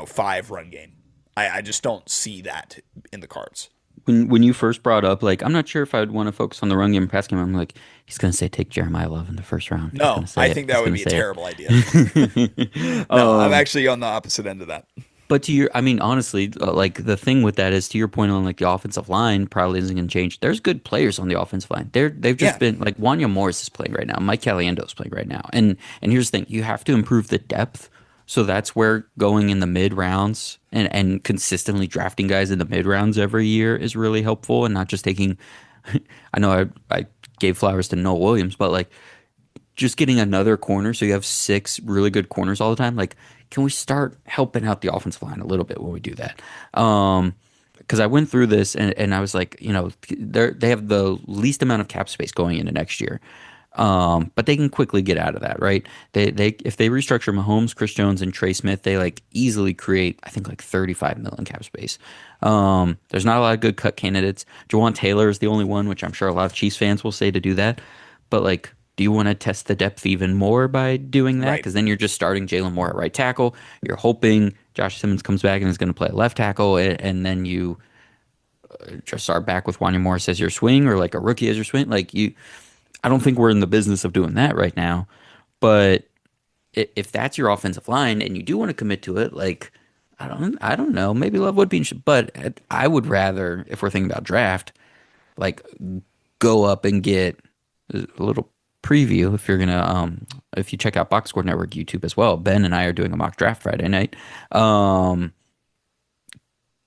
5 run game. I just don't see that in the cards. When you first brought up, like, I'm not sure if I would want to focus on the run game and pass game. I'm like, he's gonna say take Jeremiah Love in the first round. He's No, gonna I say it. think that He's would gonna be a say terrible idea. it. No, I'm actually on the opposite end of that. But to your, I mean, honestly, like the thing with that is to your point on like the offensive line probably isn't going to change. There's good players on the offensive line. They've just Yeah, been like Wanya Morris is playing right now. Mike Caliendo is playing right now. And here's the thing, you have to improve the depth. So that's where going in the mid rounds and consistently drafting guys in the mid rounds every year is really helpful and not just taking. I know I gave flowers to Noel Williams, but like just getting another corner so you have six really good corners all the time. Like, can we start helping out the offensive line a little bit when we do that? Because I went through this and I was like, they have the least amount of cap space going into next year. But they can quickly get out of that, right? They if they restructure Mahomes, Chris Jones, and Trey Smith, they like easily create, I think, like 35 million cap space. There's not a lot of good cut candidates. Jawan Taylor is the only one, which I'm sure a lot of Chiefs fans will say to do that. But like, do you want to test the depth even more by doing that? right. Because then you're just starting Jalen Moore at right tackle. You're hoping Josh Simmons comes back and is going to play left tackle, and then you just start back with Wanya Morris as your swing or like a rookie as your swing. Like you, I don't think we're in the business of doing that right now. But if that's your offensive line and you do want to commit to it, like I don't know, maybe Love would be interesting. But I would rather, if we're thinking about draft, like go up and get a little preview if you're gonna if you check out Box Score Network YouTube as well. Ben and I are doing a mock draft Friday night. Um,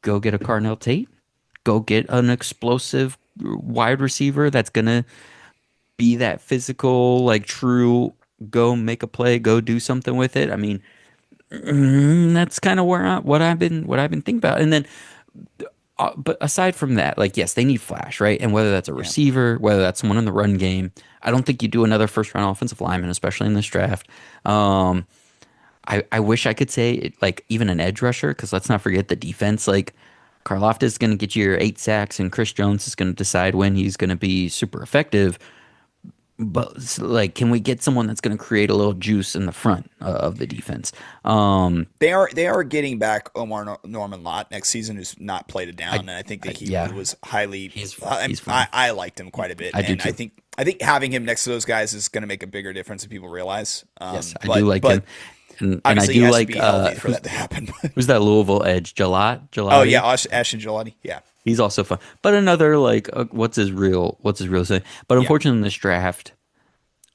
go get a Carnell Tate. Go get an explosive wide receiver that's gonna be that physical, like true. Go make a play. Go do something with it. I mean, that's kind of what I've been thinking about. And then but aside from that, like, yes, they need flash, right? And whether that's a Yeah. receiver, whether that's someone in the run game, I don't think you do another first round offensive lineman, especially in this draft. Um, I wish I could say like even an edge rusher, because let's not forget the defense. Like, Karlaftis is going to get you your 8 sacks, and Chris Jones is going to decide when he's going to be super effective. But like, can we get someone that's going to create a little juice in the front of the defense? They are getting back Norman Lott next season, who's not played it down, and I think that he Yeah, was highly. he's I, fine. I liked him quite a bit, I do and I too. think I think having him next to those guys is going to make a bigger difference than people realize. Yes, I do But like him, and I obviously he do has to like be healthy for that to happen. who's that Louisville edge? Oh yeah, Gelati. Ashton Gelati. Yeah, He's also fun. But another like what's his real say? But yeah, unfortunately in this draft,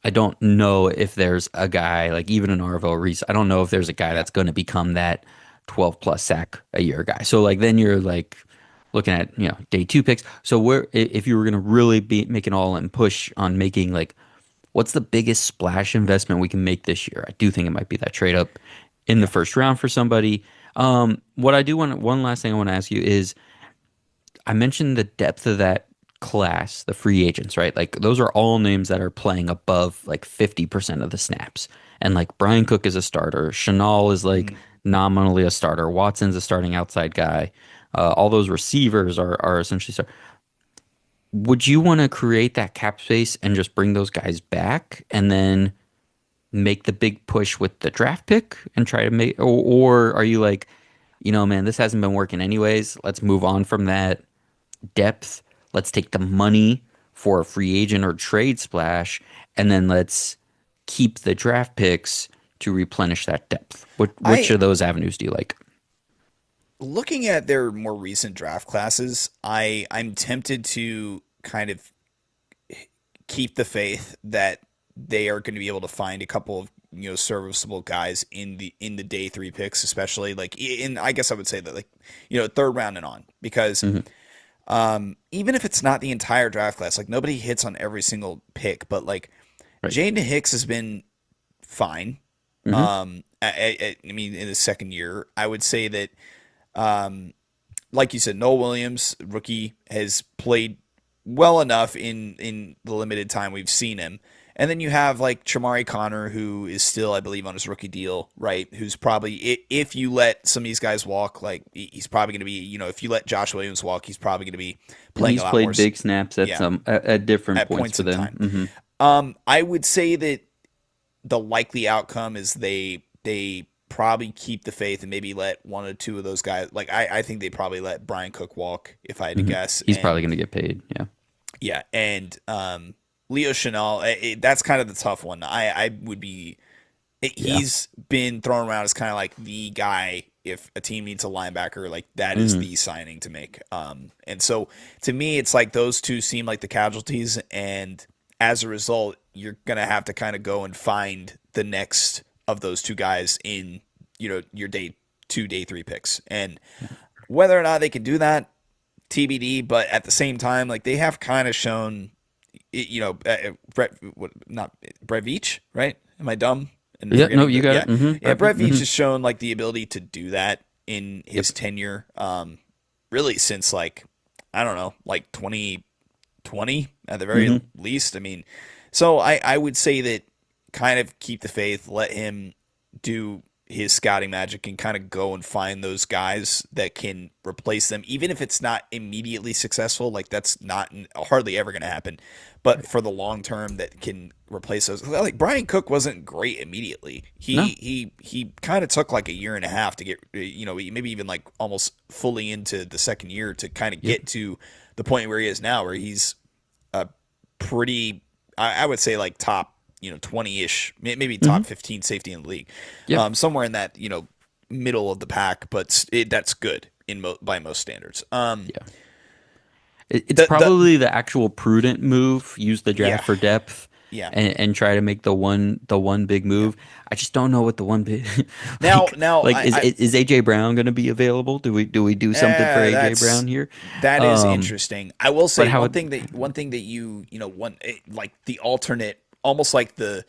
I don't know if there's a guy like even an Arvo Reese. I don't know if there's a guy yeah, that's going to become that 12 plus sack a year guy. So like then you're like looking at, day two picks. So if you were going to really be making all in push on making like what's the biggest splash investment we can make this year? I do think it might be that trade up in the yeah. first round for somebody. What I do want one last thing I want to ask you is I mentioned the depth of that class, the free agents, right? Like those are all names that are playing above like 50% of the snaps. And like Brian Cook is a starter. Chanel is like Mhm. nominally a starter. Watson's a starting outside guy. All those receivers are essentially start. Would you want to create that cap space and just bring those guys back and then make the big push with the draft pick and try to or are you like, man, this hasn't been working anyways. Let's move on from that depth. Let's take the money for a free agent or trade splash, and then let's keep the draft picks to replenish that depth. Which I of those avenues do you like? looking at their more recent draft classes, I'm tempted to kind of keep the faith that they are going to be able to find a couple of serviceable guys in the day three picks, especially like in I guess I would say that like third round and on because Hmm. even if it's not the entire draft class, like nobody hits on every single pick, but like Right. Jaden Hicks has been fine. Hmm. I mean, in his second year, I would say that, um, like you said, Noel Williams, rookie, has played well enough in the limited time we've seen him. And then you have like Chamari Connor, who is still, I believe, on his rookie deal, right? Who's probably, if you let some of these guys walk, like he's probably going to be, if you let Josh Williams walk, he's probably going to be And playing he's a lot more, played big snaps at yeah, some at different at points points for in them. time. Hmm. I would say that the likely outcome is they they probably keep the faith and maybe let one or two of those guys. Like I think they probably let Brian Cook walk if I had to Hmm. guess. He's probably And going to get paid. Yeah. yeah, and Leo Chanel, that's kind of the tough one. I would be. Yeah. He's been thrown around as kind of like the guy if a team needs a linebacker, like that is Hmm. the signing to make. And so to me, it's like those two seem like the casualties, and as a result, you're gonna have to kind of go and find the next of those two guys in your day two, day three picks, and whether or not they can do that, TBD. But at the same time, like they have kind of shown, Brett, not Brett Veach, right? Am I dumb and Yeah. No, forgetting you that? got Yeah, it. Hmm. yeah. Brett, Brett Veach hmm. has shown like the ability to do that in Yep. his tenure, really since like I don't know, like 2020 at the very Hmm. least. I mean, so I would say that kind of keep the faith, let him do his scouting magic and kind of go and find those guys that can replace them, even if it's not immediately successful. Like that's not hardly ever going to happen, but Right. for the long term, that can replace those. Like Brian Cook wasn't great immediately. No. He kind of took like a year and a half to get, maybe even like almost fully into the second year to kind of Yep. get to the point where he is now, where he's a pretty, I would say like top, 20-ish, maybe Hmm. top 15 safety in the league, Yep. somewhere in that, middle of the pack, but that's good by most standards. Yeah. It's The probably the actual prudent move. Use the draft Yeah, for depth, yeah, and try to make the one big yeah. move. I just don't know what the one big Now, like now like is AJ Brown going to be available? Do something for AJ that's Brown here? that is Um, interesting. I will but say how? one thing that like the alternate, almost like the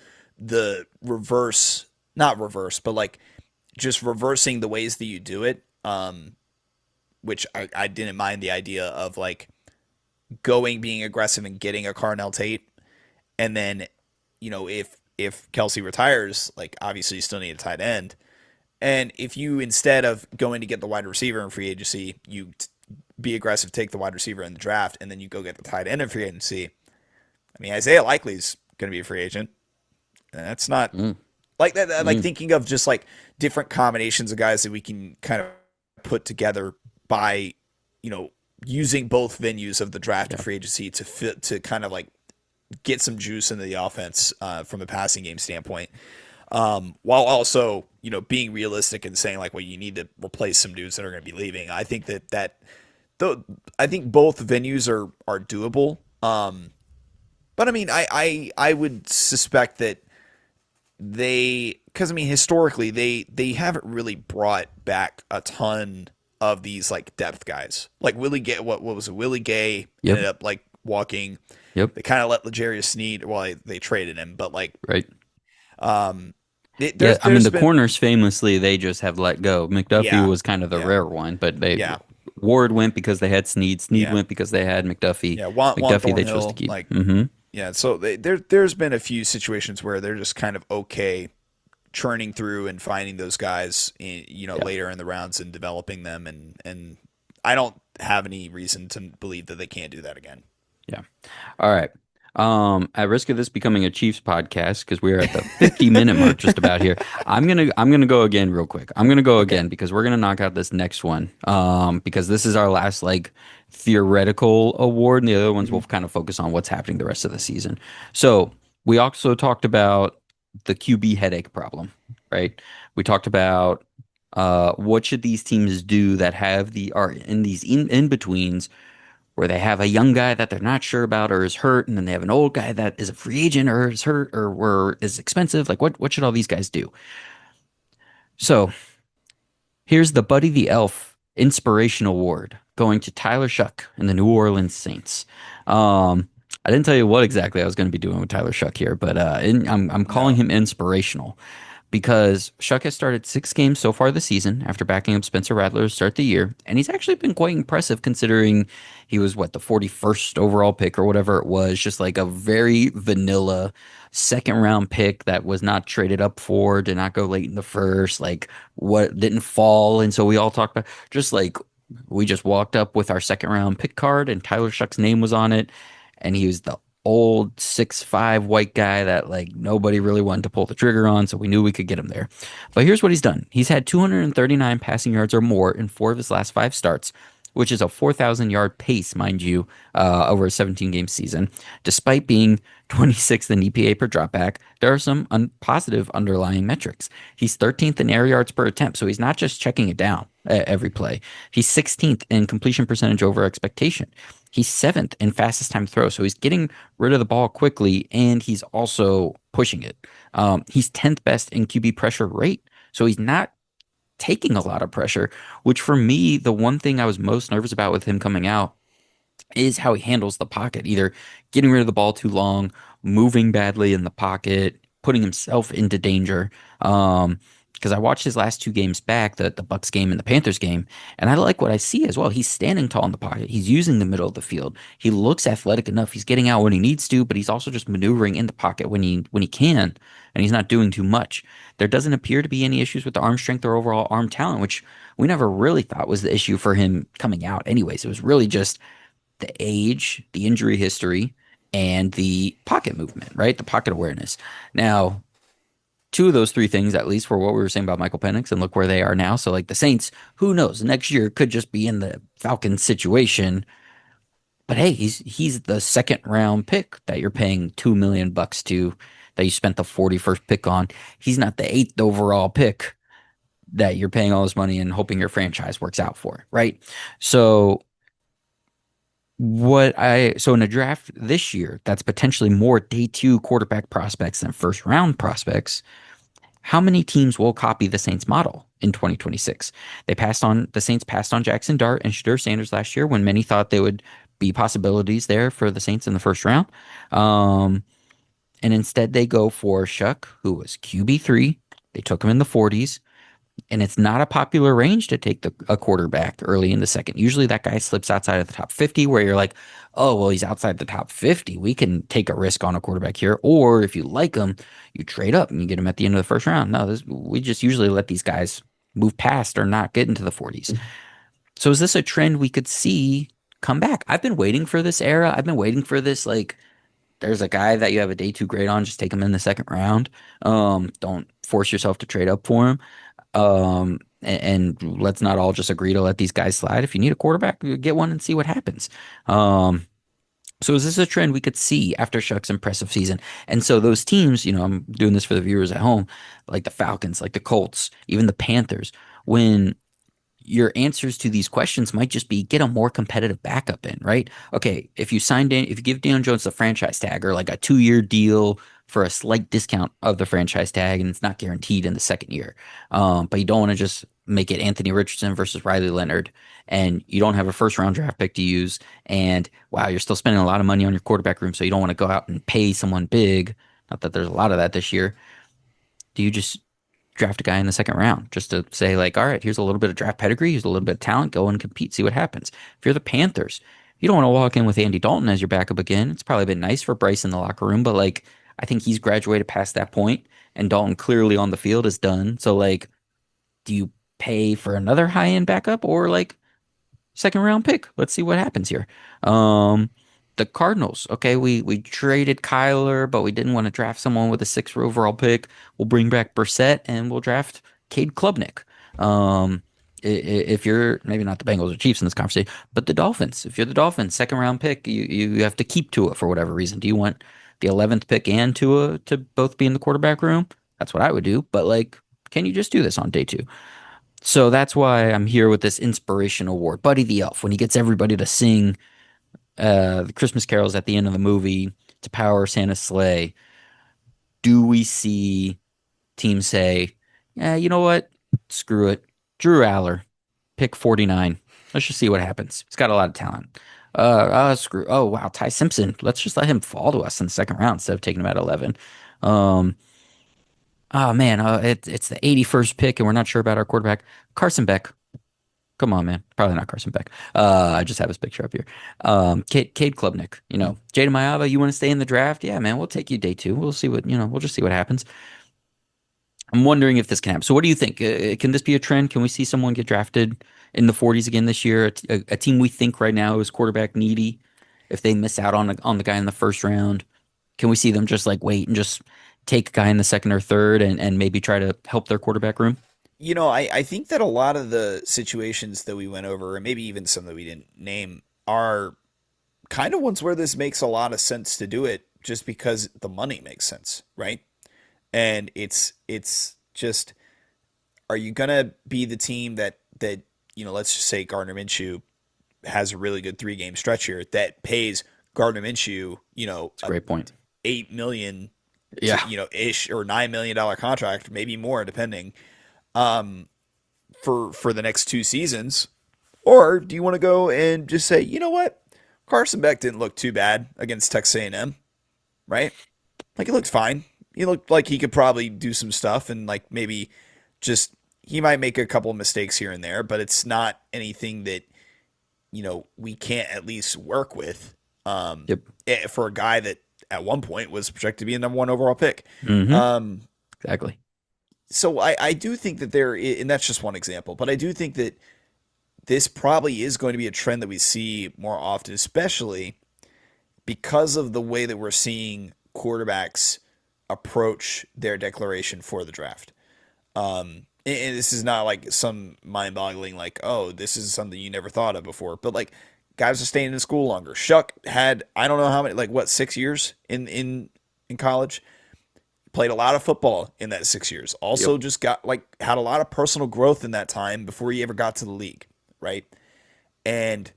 reverse, not reverse, but like just reversing the ways that you do it. Which I didn't mind the idea of like being aggressive and getting a Carnell Tate, and then if Kelsey retires, like obviously you still need a tight end. And if you, instead of going to get the wide receiver in free agency, be aggressive, take the wide receiver in the draft, and then you go get the tight end in free agency. I mean, Isaiah Likely's going to be a free agent. And that's not Mm, like that. Like mm, thinking of just like different combinations of guys that we can kind of put together by, you know, using both venues of the draft and yeah, free agency to kind of like get some juice into the offense from a passing game standpoint, while also being realistic and saying like, well, you need to replace some dudes that are going to be leaving. I think though I think both venues are doable. But I mean, I would suspect that because I mean historically they haven't really brought back a ton of these like depth guys. Like Willie Gay, what was it? Willie Gay yep, ended up like walking. yep, They kind of let L'Jarius Sneed. Well, they traded him, but like right. um, Yeah, I mean there's the been corners famously they just have let go. McDuffie yeah was kind of the yeah rare one, but they yeah Ward went because they had Snead. Snead yeah went because they had McDuffie. yeah Juan McDuffie they chose to Thornhill, keep. like Hmm. yeah. So there's been a few situations where they're just kind of okay churning through and finding those guys Yeah, later in the rounds and developing them, and I don't have any reason to believe that they can't do that again. yeah. All right. At risk of this becoming a Chiefs podcast, because we're at the 50-minute mark just about here, I'm gonna go again real quick. I'm gonna go Okay. again because we're gonna knock out this next one. Because this is our last like theoretical award, and the other ones will Hmm. kind of focus on what's happening the rest of the season. So we also talked about the QB headache problem, right? We talked about what should these teams do that are in these in betweens where they have a young guy that they're not sure about or is hurt, and then they have an old guy that is a free agent or is hurt or is expensive. Like what should all these guys do? So here's the Buddy the Elf Inspiration Award going to Tyler Shuck and the New Orleans Saints. I didn't tell you what exactly I was going to be doing with Tyler Shuck here, but I'm calling No. him inspirational because Shuck has started 6 games so far this season after backing up Spencer Rattler to start the year, and he's actually been quite impressive considering he was the 41st overall pick or whatever it was, just like a very vanilla second round pick that was not traded up for, did not go late in the first, like what didn't fall, and so we all talked about just like we just walked up with our second round pick card and Tyler Shuck's name was on it, and he was the old 6'5" white guy that like nobody really wanted to pull the trigger on, so we knew we could get him there. But here's what he's done. He's had 239 passing yards or more in four of his last five starts, which is a 4,000 yard pace, mind you, over a 17 game season. Despite being 26th in EPA per dropback, there are some positive underlying metrics. He's 13th in air yards per attempt, so he's not just checking it down every play. He's 16th in completion percentage over expectation. He's seventh in fastest time throw, so he's getting rid of the ball quickly, and he's also pushing it. He's 10th best in QB pressure rate, so he's not taking a lot of pressure, which for me, the one thing I was most nervous about with him coming out is how he handles the pocket, either getting rid of the ball too long, moving badly in the pocket, putting himself into danger. Because I watched his last two games back, the Bucks game and the Panthers game, and I like what I see as well. He's standing tall in the pocket. He's using the middle of the field. He looks athletic enough. He's getting out when he needs to, but he's also just maneuvering in the pocket when he can, and he's not doing too much. There doesn't appear to be any issues with the arm strength or overall arm talent, which we never really thought was the issue for him coming out. Anyways, it was really just the age, the injury history, and the pocket movement, right? The pocket awareness. Now, two of those three things, at least, were what we were saying about Michael Penix, and look where they are now. So, like the Saints, who knows? Next year could just be in the Falcons situation. But hey, he's the second round pick that you're paying $2 million to, that you spent the 41st pick on. He's not the eighth overall pick that you're paying all this money and hoping your franchise works out for, right? So so in a draft this year that's potentially more day two quarterback prospects than first round prospects, how many teams will copy the Saints model in 2026? The Saints passed on Jackson Dart and Shadur Sanders last year when many thought they would be possibilities there for the Saints in the first round. Um, and instead they go for Shuck, who was QB3. They took him in the 40s. And it's not a popular range to take a quarterback early in the second. Usually that guy slips outside of the top 50 where you're like, oh, well, he's outside the top 50. We can take a risk on a quarterback here. Or if you like him, you trade up and you get him at the end of the first round. No, we just usually let these guys move past or not get into the 40s. So is this a trend we could see come back? I've been waiting for this era. I've been waiting for this, like, there's a guy that you have a day two grade on, just take him in the second round. Don't force yourself to trade up for him. And let's not all just agree to let these guys slide. If you need a quarterback, get one and see what happens. Um, so is this a trend we could see after Shuck's impressive season? And so those teams, I'm doing this for the viewers at home, like the Falcons, like the Colts, even the Panthers, when your answers to these questions might just be get a more competitive backup in, right? Okay, if you give Daniel Jones the franchise tag or like a 2 year deal for a slight discount of the franchise tag, and it's not guaranteed in the second year, but you don't want to just make it Anthony Richardson versus Riley Leonard, and you don't have a first round draft pick to use, and wow, you're still spending a lot of money on your quarterback room, so you don't want to go out and pay someone big. Not that there's a lot of that this year. Do you just draft a guy in the second round just to say like, all right, here's a little bit of draft pedigree, here's a little bit of talent, go and compete, see what happens. If you're the Panthers, you don't want to walk in with Andy Dalton as your backup again. It's probably been nice for Bryce in the locker room, but like, I think he's graduated past that point, and Dalton clearly on the field is done. So like, do you pay for another high end backup or like second round pick? Let's see what happens here. Um, the Cardinals. Okay, we traded Kyler, but we didn't want to draft someone with a sixth overall pick. We'll bring back Brissett and we'll draft Cade Klubnik. If you're maybe not the Bengals or Chiefs in this conversation, but the Dolphins. If you're the Dolphins, second round pick, you have to keep Tua for whatever reason. Do you want the 11th pick and Tua to both be in the quarterback room? That's what I would do. But like, can you just do this on day two? So that's why I'm here with this inspiration award. Buddy the Elf, when he gets everybody to sing the Christmas carols at the end of the movie to power Santa's sleigh, do we see teams say, yeah, you know what? Screw it. Drew Aller, pick 49. Let's just see what happens. He's got a lot of talent. Screw. Oh, wow. Ty Simpson. Let's just let him fall to us in the second round instead of taking him at 11. Um, oh, man. It's the 81st pick, and we're not sure about our quarterback. Carson Beck. Come on, man. Probably not Carson Beck. I just have his picture up here. Cade Klubnik. Jada Mayava, you want to stay in the draft? Yeah, man. We'll take you day two. We'll see we'll just see what happens. I'm wondering if this can happen. So what do you think? Can this be a trend? Can we see someone get drafted in the 40s again this year? A team we think right now is quarterback needy. if they miss out on the guy in the first round, can we see them just like wait and just take a guy in the second or third and maybe try to help their quarterback room? I think that a lot of the situations that we went over, and maybe even some that we didn't name, are kind of ones where this makes a lot of sense to do it just because the money makes sense, right? And it's just, are you gonna be the team that let's just say Gardner Minshew has a really good 3 game stretch here that pays Gardner Minshew, It's a great point. 8 million to, Yeah. ish, or $9 million contract, maybe more depending, for the next 2 seasons? Or do you want to go and just say, you know what, Carson Beck didn't look too bad against Texas A&M, right? Like, he looked fine. He looked like he could probably do some stuff, and like maybe just he might make a couple of mistakes here and there, but it's not anything that we can't at least work with. Yep. For a guy that at one point was projected to be a number 1 overall pick. Hmm. Um, Exactly. so I do think that and that's just one example, but I do think that this probably is going to be a trend that we see more often, especially because of the way that we're seeing quarterbacks approach their declaration for the draft. And this is not like some mind-boggling, like, oh, this is something you never thought of before, but like, guys are staying in school longer. Shuck had, I don't know how many, like, what, 6 years in college. Played a lot of football in that 6 years. Yep. Also, just got like had a lot of personal growth in that time before he ever got to the league, right? And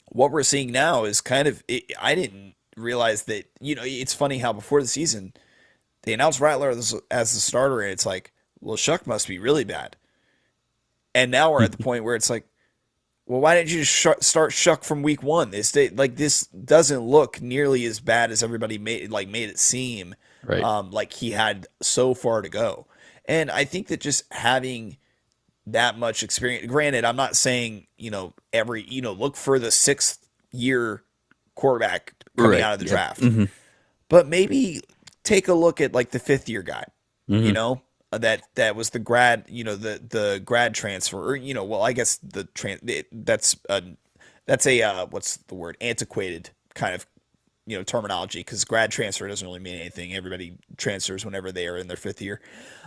what we're seeing now is kind of, I didn't realize that, it's funny how before the season they announced Rattler as the starter, and it's like, well, Shuck must be really bad. And now we're at the point where it's like, well, why didn't you just start Shuck from week 1? This doesn't look nearly as bad as everybody made it seem. Right. Like he had so far to go. And I think that just having that much experience, granted, I'm not saying, look for the 6th year quarterback coming Right. out of the Yep. draft, Hmm. but maybe take a look at like the 5th year guy, you Hmm. know, that was the grad, the grad transfer, or, well, I guess that's a, what's the word? Antiquated kind of, terminology, because grad transfer doesn't really mean anything. Everybody transfers whenever they are in their 5th year.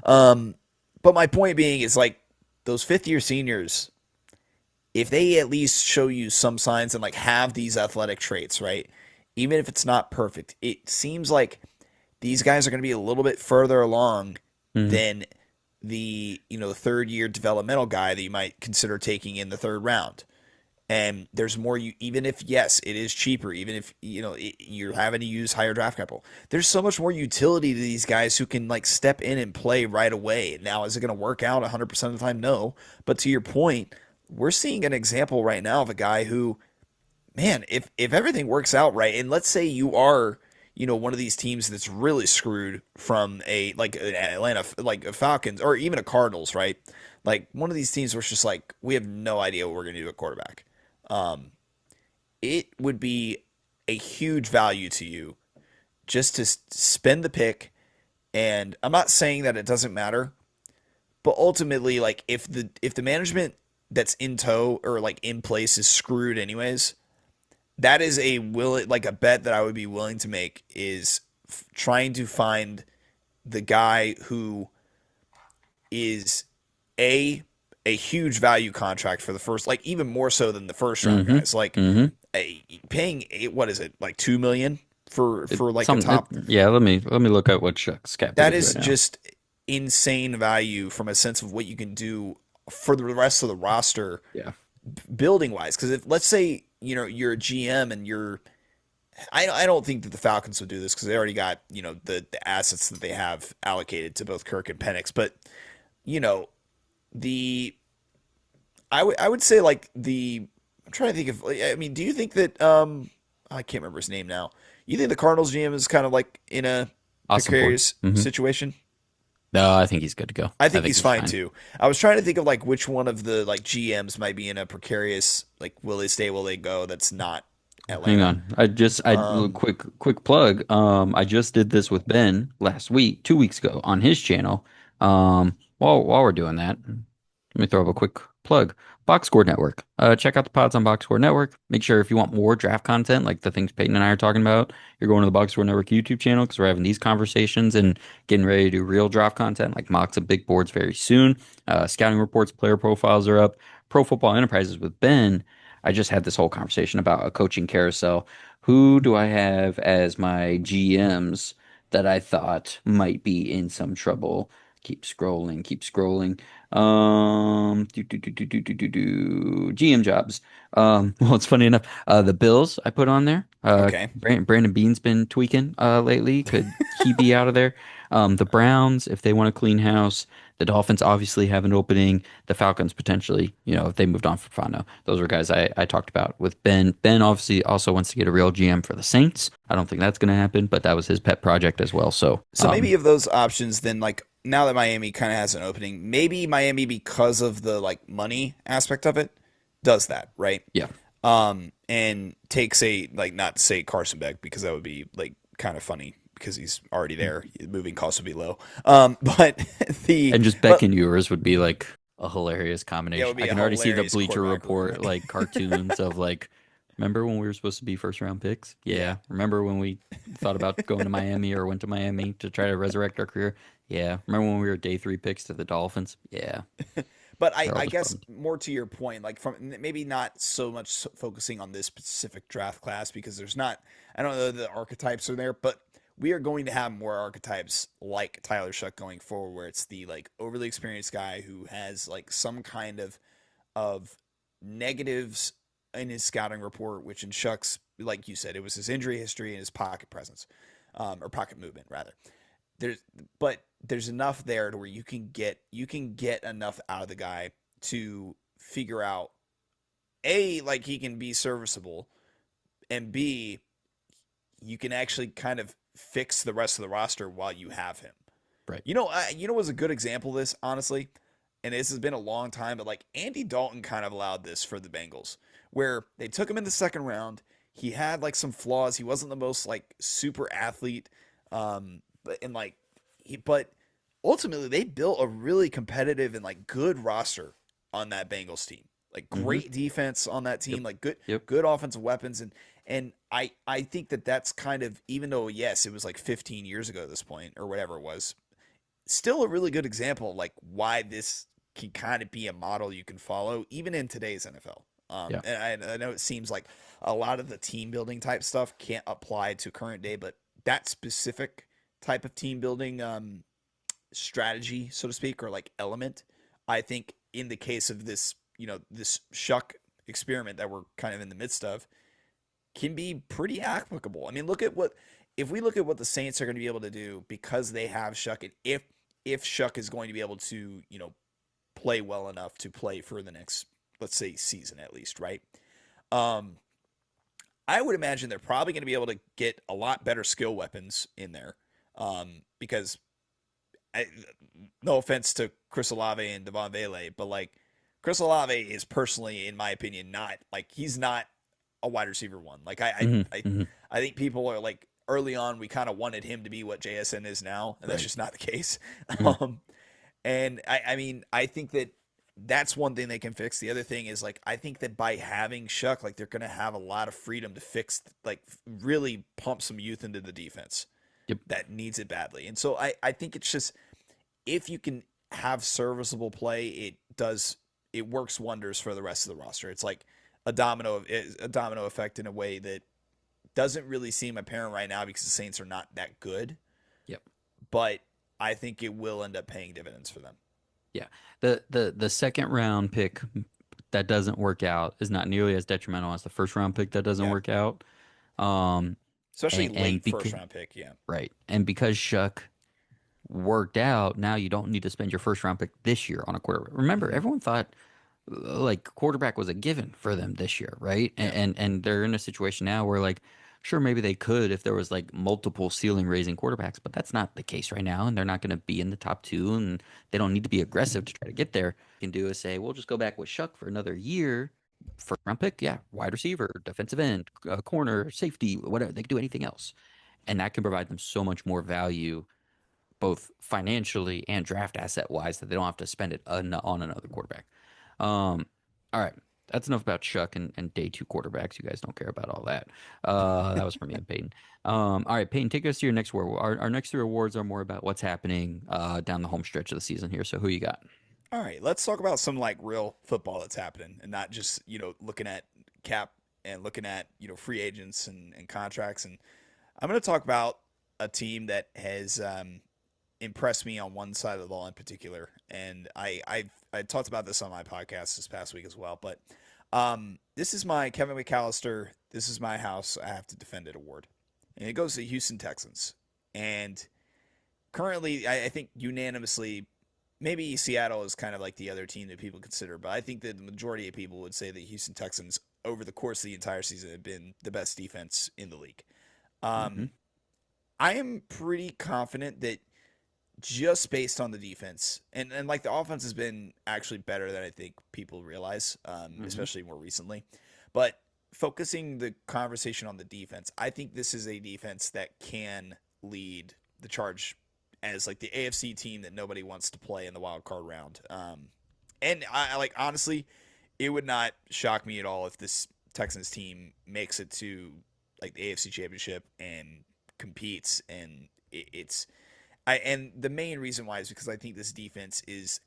Um, but my point being is, like, those 5th year seniors, if they at least show you some signs and like have these athletic traits, right? Even if it's not perfect, it seems like these guys are going to be a little bit further along Hmm. than the 3rd year developmental guy that you might consider taking in the 3rd round. And there's more, even if, yes, it is cheaper, even if you're having to use higher draft capital, there's so much more utility to these guys who can like step in and play right away. Now, is it going to work out 100% of the time? No. But to your point, we're seeing an example right now of a guy who, man, if everything works out right, and let's say you are, one of these teams that's really screwed from a like an Atlanta, like a Falcons, or even a Cardinals, right? Like, one of these teams where it's just like, we have no idea what we're going to do at quarterback. um, it would be a huge value to you just to spend the pick. And I'm not saying that it doesn't matter, but ultimately, like, if the management that's in tow or like in place is screwed anyways, that is a bet that I would be willing to make, is trying to find the guy who is a a huge value contract for the first, like, even more so than the first round Hmm. guys, like, Hmm. paying, what is it, like 2 million for like a Some top. yeah, let me look at what Shuck's cap hit That is is right now. just insane value from a sense of what you can do for the rest of the roster, Yeah. building wise. Because if, let's say, you're a GM and I don't think that the Falcons would do this because they already got, the assets that they have allocated to both Kirk and Penix. But, you know the I would say, like, I'm trying to think of, I mean, do you think that, I can't remember his name now. You think the Cardinals GM is kind of like in a Awesome Ford. precarious Hmm. situation? No, I think he's good to go. I I think think he's he's fine fine. too. I was trying to think of like which one of the like GMs might be in a precarious, like, will they stay, will they go? That's not Hang Atlanta. on. I Um, quick plug. I just did this with Ben last week, 2 weeks ago on his channel. While we're doing that, let me throw up a quick plug Box Score Network. Check out the pods on Box Score Network. Make sure if you want more draft content, like the things Peyton and I are talking about, you're going to the Box Score Network YouTube channel because we're having these conversations and getting ready to do real draft content, like mocks of big boards very soon. Scouting reports, player profiles are up. Pro Football Enterprises with Ben. I just had this whole conversation about a coaching carousel. Who do I have as my GMs that I thought might be in some trouble? Keep scrolling, keep scrolling. GM jobs. Well, it's funny enough. The Bills I put on there. Okay. Brandon Beane's been tweaking lately. Could he be out of there? The Browns, if they want to clean house. The Dolphins obviously have an opening. The Falcons potentially, if they moved on from Fano. Those were guys I talked about with Ben. Ben obviously also wants to get a real GM for the Saints. I don't think that's going to happen, but that was his pet project as well. So, So maybe of those options, then like now that Miami kind of has an opening, maybe Miami because of the like money aspect of it does that, right? yeah. And takes a like not to say Carson Beck because that would be like kind of funny because he's already there. Moving costs would be low. But the And just Beck but and Ewers would be like a hilarious yeah, it combination. would I be a can already see the hilarious Bleacher quarterback room. Report like cartoons of like, remember when we were supposed to be first round picks? Yeah. Yeah. Remember when we thought about going to Miami or went to Miami to try to resurrect our career? Yeah. Remember when we were day three picks to the Dolphins? Yeah. But They're all I just guess bummed. more to your point, like from maybe not so much focusing on this specific draft class because there's not, I don't know the archetypes are there, but we are going to have more archetypes like Tyler Shuck going forward, where it's the like overly experienced guy who has like some kind of negatives in his scouting report, which in Shuck's, like you said, it was his injury history and his pocket presence, or pocket movement rather. There's but there's enough there to where you can get enough out of the guy to figure out a like he can be serviceable and b you can actually kind of fix the rest of the roster while you have him. Right. Was a good example of this honestly, and this has been a long time, but like Andy Dalton kind of allowed this for the Bengals, where they took him in the second round. He had like some flaws. He wasn't the most like super athlete, but ultimately they built a really competitive and like good roster on that Bengals team. Like Mm-hmm. great defense on that Yep. team, like good Yep. good offensive weapons, and I think that that's kind of, even though yes it was like 15 years ago at this point or whatever it was, still a really good example of like why this can kind of be a model you can follow even in today's NFL. Yeah. And I know it seems like a lot of the team building type stuff can't apply to current day, but that specific type of team building strategy, so to speak, or like element, I think in the case of this, this Shuck experiment that we're kind of in the midst of, can be pretty applicable. I mean, look at what if we look at what the Saints are going to be able to do because they have Shuck, and if Shuck is going to be able to, play well enough to play for the next, let's say, season at least, right? Um, I would imagine they're probably going to be able to get a lot better skill weapons in there, because I, no offense to Chris Olave and Devon Vele, but like Chris Olave is personally, in my opinion, not like he's not a wide receiver one. Like Mm-hmm. Mm-hmm. I think people are like early on we kind of wanted him to be what JSN is now, and that's Right. just not the case. Mm-hmm. Um, and I mean I think that that's one thing they can fix. The other thing is like I think that by having Shuck, like they're gonna have a lot of freedom to fix, like really pump some youth into the defense Yep. that needs it badly. And so I think it's just if you can have serviceable play, it works wonders for the rest of the roster. It's like a domino effect in a way that doesn't really seem apparent right now because the Saints are not that good, Yep. but I think it will end up paying dividends for them. Yeah. The second round pick that doesn't work out is not nearly as detrimental as the first round pick that doesn't Yeah, work out. Um, especially and late because first round pick. Yeah, right, and because Shuck worked out, now you don't need to spend your first round pick this year on a quarterback. Remember, hmm everyone thought like quarterback was a given for them this year, right? yeah, And they're in a situation now where like sure maybe they could if there was like multiple ceiling raising quarterbacks, but that's not the case right now, and they're not going to be in the top two, and they don't need to be aggressive to try to get there. Can do is say we'll just go back with Shuck for another year. First round pick, yeah, wide receiver, defensive end, corner, safety, whatever. They can do anything else, and that can provide them so much more value both financially and draft asset wise that they don't have to spend it on another quarterback. All right. That's enough about Chuck and day two quarterbacks. You guys don't care about all that. That was for me and Peyton. All right, Peyton, take us to your next award. Our next three awards are more about what's happening down the home stretch of the season here. So who you got? All right, let's talk about some like real football that's happening and not just, looking at cap and looking at, free agents and contracts. And I'm going to talk about a team that has impressed me on one side of the ball in particular. And I talked about this on my podcast this past week as well. But this is my Kevin McAllister, this is my house, I have to defend it award. And it goes to the Houston Texans. And currently, I think unanimously, maybe Seattle is kind of like the other team that people consider, but I think that the majority of people would say the Houston Texans over the course of the entire season have been the best defense in the league. Hmm. I am pretty confident that just based on the defense, and like the offense has been actually better than I think people realize, Hmm. especially more recently. But focusing the conversation on the defense, I think this is a defense that can lead the charge as like the AFC team that nobody wants to play in the wild card round. And I like honestly, it would not shock me at all if this Texans team makes it to like the AFC Championship and competes, and it's and the main reason why is because I think this defense is.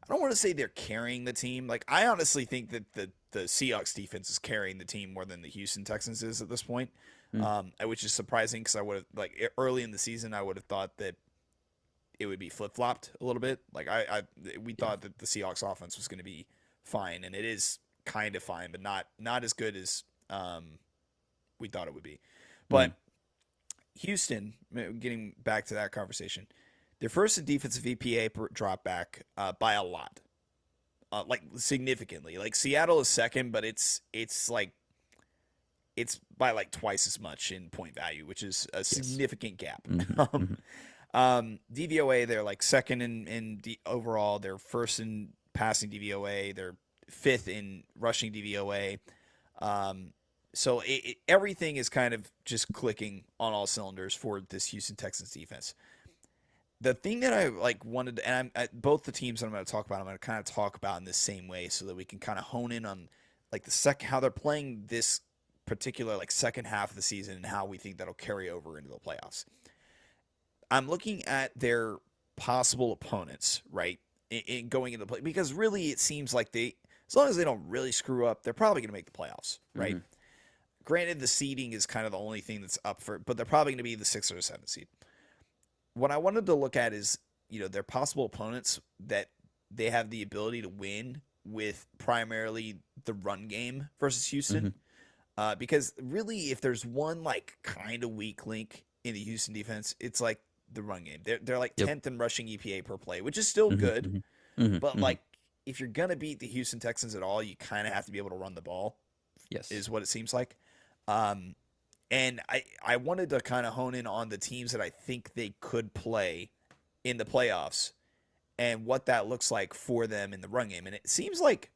I don't want to say they're carrying the team. Like I honestly think that the Seahawks defense is carrying the team more than the Houston Texans is at this point, which is surprising because I would have like early in the season I would have thought that it would be flip flopped a little bit. Like we Yeah. thought that the Seahawks offense was going to be fine, and it is kind of fine, but not as good as we thought it would be. Mm. But Houston, getting back to that conversation, their first in defensive EPA drop back by a lot, like significantly. Like Seattle is second, but it's like it's by like twice as much in point value, which is a Yes. significant gap. Hmm. Hmm. DVOA, they're like second in overall. They're first in passing DVOA. They're fifth in rushing DVOA. So everything is kind of just clicking on all cylinders for this Houston Texans defense. The thing that I like wanted, and both the teams that I'm going to talk about, I'm going to kind of talk about in this same way, so that we can kind of hone in on like the second how they're playing this particular like second half of the season and how we think that'll carry over into the playoffs. I'm looking at their possible opponents, right, in going into the play because really it seems like as long as they don't really screw up, they're probably going to make the playoffs, right? Hmm. Granted, the seeding is kind of the only thing that's up for, but they're probably going to be the 6th or 7th seed. What I wanted to look at is, their possible opponents that they have the ability to win with primarily the run game versus Hmm. Houston. Because really, if there's one like kind of weak link in the Houston defense, it's like the run game. They're like Yep. 10th in rushing EPA per play, which is still Hmm. good. Hmm. Hmm. But Hmm. like, if you're gonna beat the Houston Texans at all, you kind of have to be able to run the ball, Yes. is what it seems like. Um, and I wanted to kind of hone in on the teams that I think they could play in the playoffs and what that looks like for them in the run game. And it seems like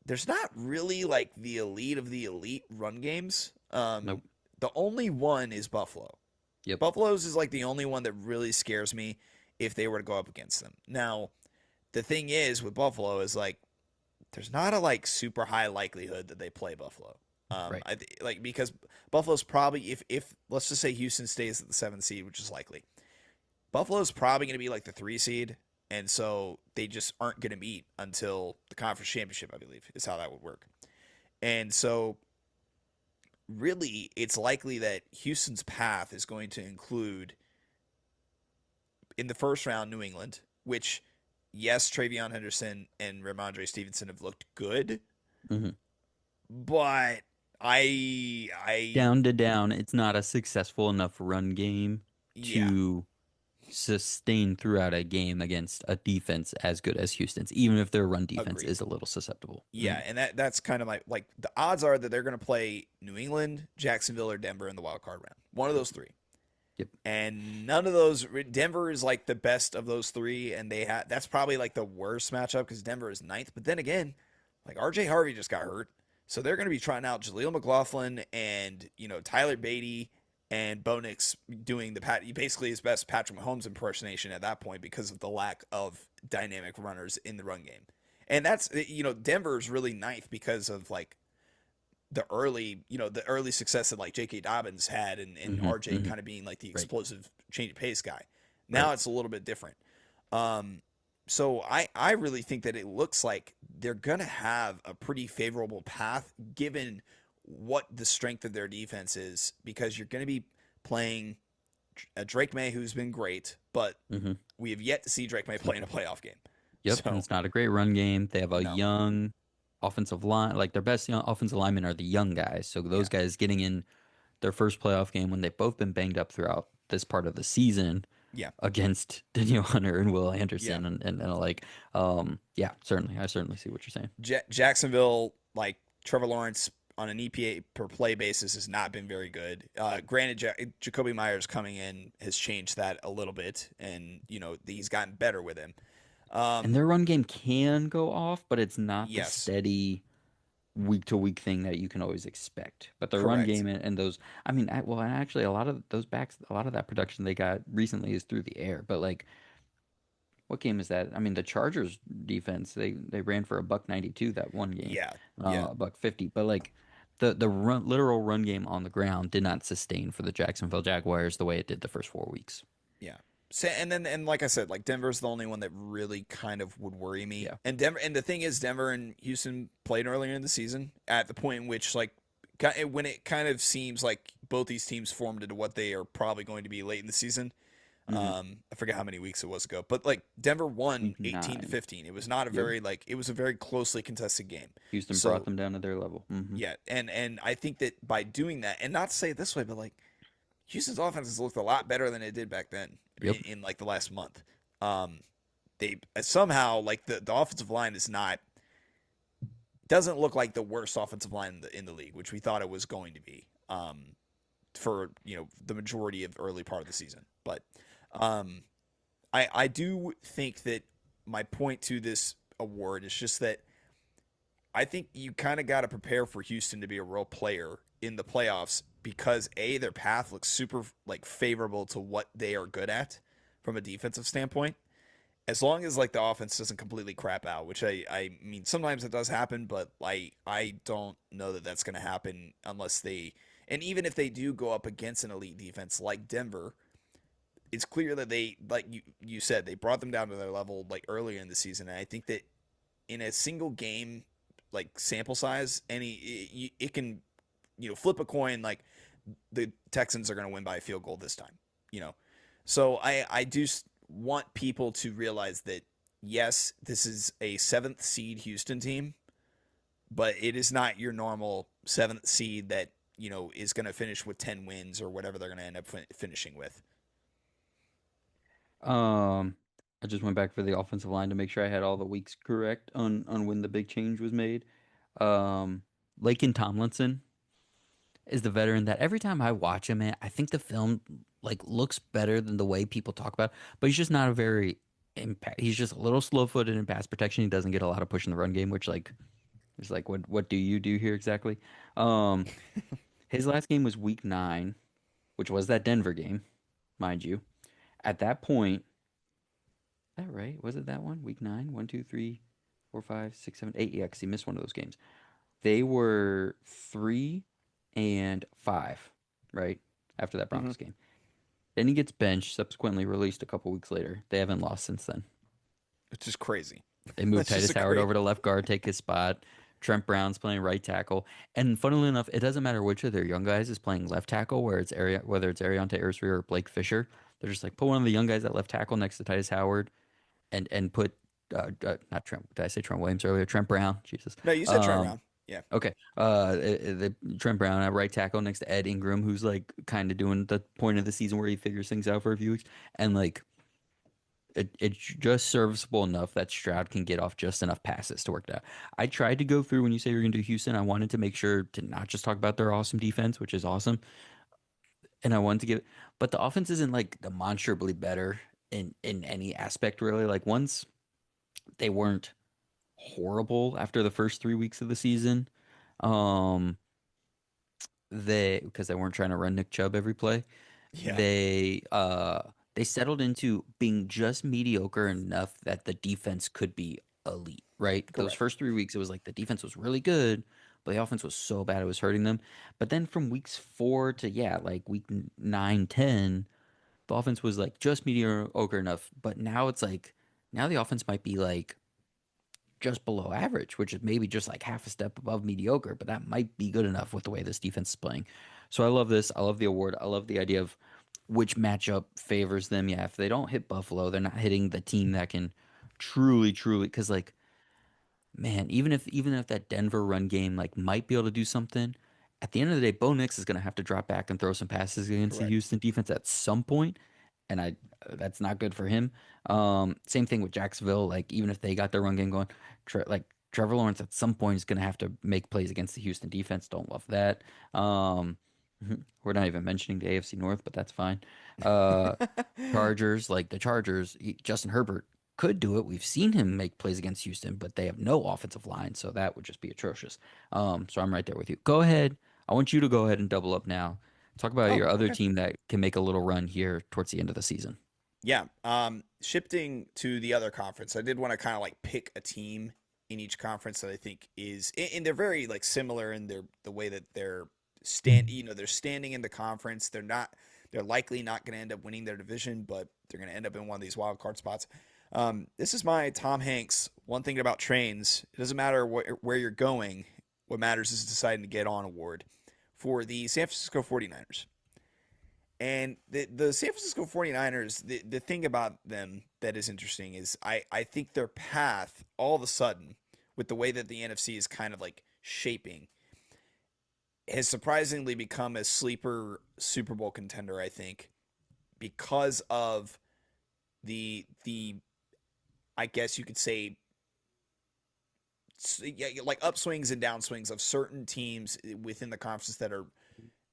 there's not really like the elite of the elite run games. Nope. The only one is Buffalo. Yep. Buffalo's is like the only one that really scares me if they were to go up against them. Now, the thing is with Buffalo is like there's not a like super high likelihood that they play Buffalo. Right. Like because Buffalo's probably if let's just say Houston stays at the 7th seed, which is likely, Buffalo's probably going to be like the 3 seed, and so they just aren't going to meet until the conference championship. I believe is how that would work. And so really, it's likely that Houston's path is going to include in the first round New England, which yes, Travion Henderson and Ramondre Stevenson have looked good, Hmm. but I Down to down, it's not a successful enough run game yeah, to sustain throughout a game against a defense as good as Houston's, even if their run defense agreed. is a little susceptible. Yeah, Mhm. and that's kind of my like the odds are that they're going to play New England, Jacksonville, or Denver in the wild card round. One of Yep. those three. Yep. And none of those Denver is like the best of those three, and they have that's probably like the worst matchup because Denver is ninth. But then again, like RJ Harvey just got hurt, so they're going to be trying out Jaleel McLaughlin and Tyler Beatty and Bo Nix doing basically his best Patrick Mahomes impersonation at that point because of the lack of dynamic runners in the run game. And that's Denver's really ninth because of like the early success that like J.K. Dobbins had and Hmm. RJ Hmm. kind of being like the Right. explosive change of pace guy. Now Right. it's a little bit different. So I really think that it looks like they're going to have a pretty favorable path given what the strength of their defense is because you're going to be playing a Drake May who's been great, but Hmm. we have yet to see Drake May play in a playoff game. Yep. And So it's not a great run game. They have a no, young offensive line. Like their best young offensive linemen are the young guys. So those yeah, guys getting in their first playoff game when they've both been banged up throughout this part of the season yeah, against Daniel Hunter and Will yeah. Anderson and like yeah, certainly. I certainly see what you're saying. Jacksonville, like Trevor Lawrence on an EPA per play basis, has not been very good. Granted, Jacoby Myers coming in has changed that a little bit, and he's gotten better with him. And their run game can go off, but it's not the Yes, steady week to week thing that you can always expect. But the run correct. game and those, I mean, well, actually, a lot of those backs, a lot of that production they got recently is through the air. But like, what game is that? I mean, the Chargers defense, they ran for a buck 92 that one game, Yeah, yeah, a buck 50. But like, the literal run game on the ground did not sustain for the Jacksonville Jaguars the way it did the first 4 weeks. yeah. So, and like I said, like Denver's the only one that really kind of would worry me. Yeah. And the thing is, Denver and Houston played earlier in the season at the point in which like when it kind of seems like both these teams formed into what they are probably going to be late in the season. Hmm. I forget how many weeks it was ago, but like Denver won Week 18 to nine. 15. It was not a Yep. very like it was a very closely contested game. Houston brought So them down to their level. Hmm. yeah, and I think that by doing that, and not to say it this way, but like Houston's offense has looked a lot better than it did back then Yep. in like the last month. They somehow like the offensive line is not doesn't look like the worst offensive line in the league, which we thought it was going to be for the majority of early part of the season. But I do think that my point to this award is just that I think you kind of got to prepare for Houston to be a real player in the playoffs because their path looks super like favorable to what they are good at from a defensive standpoint. As long as like the offense doesn't completely crap out, which I mean sometimes it does happen, but I don't know that that's going to happen unless they and even if they do go up against an elite defense like Denver, it's clear that they like you said they brought them down to their level like earlier in the season, and I think that in a single game like sample size, it can flip a coin like the Texans are going to win by a field goal this time, you know. So I do want people to realize that yes, this is a seventh seed Houston team, but it is not your normal seventh seed that is going to finish with 10 wins or whatever they're going to end up finishing with. Um, I just went back for the offensive line to make sure I had all the weeks correct on when the big change was made. Um, Laken Tomlinson is the veteran that every time I watch him, man, I think the film like looks better than the way people talk about. But he's just not a very impact. He's just a little slow-footed in pass protection. He doesn't get a lot of push in the run game, which like is like what do you do here exactly? Um, his last game was week 9, which was that Denver game, mind you. At that point, that right? Was it that one? Week 9? 1, 2, 3, 4, 5, 6, 7, 8. Yeah, because he missed one of those games. They were 3-5, right? After that Mm-hmm. Broncos game. Then he gets benched, subsequently released a couple weeks later. They haven't lost since then. It's just crazy. They moved That's just Titus a Howard great. over to left guard, take his spot. Trent Brown's playing right tackle. And funnily enough, it doesn't matter which of their young guys is playing left tackle, whether it's Ariante Ersby or Blake Fisher. They're just like put one of the young guys at left tackle next to Titus Howard and put not Trent. Did I say Trent Williams earlier? Trent Brown. Jesus. No, you said Trent Brown. Yeah. Okay. Trent Brown at right tackle next to Ed Ingram, who's like kind of doing the point of the season where he figures things out for a few weeks, and like it's just serviceable enough that Stroud can get off just enough passes to work it out. I tried to go through when you say you're going to do Houston. I wanted to make sure to not just talk about their awesome defense, which is awesome, and I wanted to give, but the offense isn't like demonstrably better in any aspect really. Like once they weren't horrible after the first 3 weeks of the season. Um, they because they weren't trying to run Nick Chubb every play. Yeah. They settled into being just mediocre enough that the defense could be elite, right? Those Correct. first 3 weeks, it was like the defense was really good, but the offense was so bad it was hurting them. But then from weeks 4 to, yeah, like week 9, 10, the offense was like just mediocre enough. But now it's like, now the offense might be like just below average, which is maybe just like half a step above mediocre, but that might be good enough with the way this defense is playing. So I love this. I love the award. I love the idea of which matchup favors them. Yeah, if they don't hit Buffalo, they're not hitting the team that can truly, because like, man, even if that Denver run game like might be able to do something, at the end of the day, Bo Nix is going to have to drop back and throw some passes against the Correct. Houston defense at some point, and I that's not good for him. Same thing with Jacksonville. Like even if they got their run game going, like Trevor Lawrence at some point is going to have to make plays against the Houston defense. Don't love that. Um, we're not even mentioning the AFC North, but that's fine. Uh, Chargers, like the Chargers, Justin Herbert could do it. We've seen him make plays against Houston, but they have no offensive line, so that would just be atrocious. So I'm right there with you. Go ahead. I want you to go ahead and double up now. Talk about Oh, your other okay. team that can make a little run here towards the end of the season. Yeah. Shifting to the other conference, I did want to kind of like pick a team in each conference that I think is, and they're very like similar in the way that they're standing in the conference. They're likely not going to end up winning their division, but they're going to end up in one of these wild card spots. This is my Tom Hanks. One thing about trains, it doesn't matter where you're going. What matters is deciding to get on award for the San Francisco 49ers. And the San Francisco 49ers, the thing about them that is interesting is I think their path, all of a sudden, with the way that the NFC is kind of like shaping, has surprisingly become a sleeper Super Bowl contender, I think, because of the I guess you could say yeah, like upswings and downswings of certain teams within the conferences that are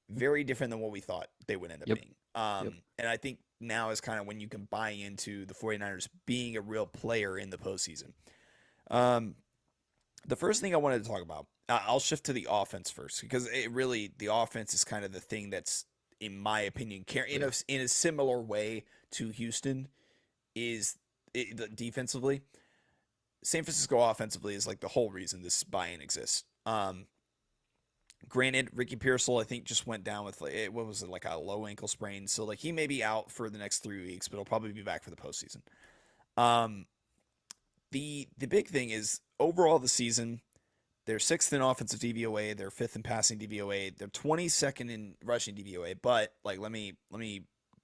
very different than what we thought they would end up Yep. being. Yep. And I think now is kind of when you can buy into the 49ers being a real player in the postseason. Um, the first thing I wanted to talk about, I'll shift to the offense first because the offense is kind of the thing that's, in my opinion, Yeah. in a similar way to Houston defensively. San Francisco offensively is like the whole reason this buy-in exists. Granted, Ricky Pearsall I think just went down with like, what was it, like a low ankle sprain, so like he may be out for the next 3 weeks, but he'll probably be back for the postseason. Um, the big thing is overall the season, they're sixth in offensive DVOA, they're fifth in passing DVOA, they're 22nd in rushing DVOA. But like let me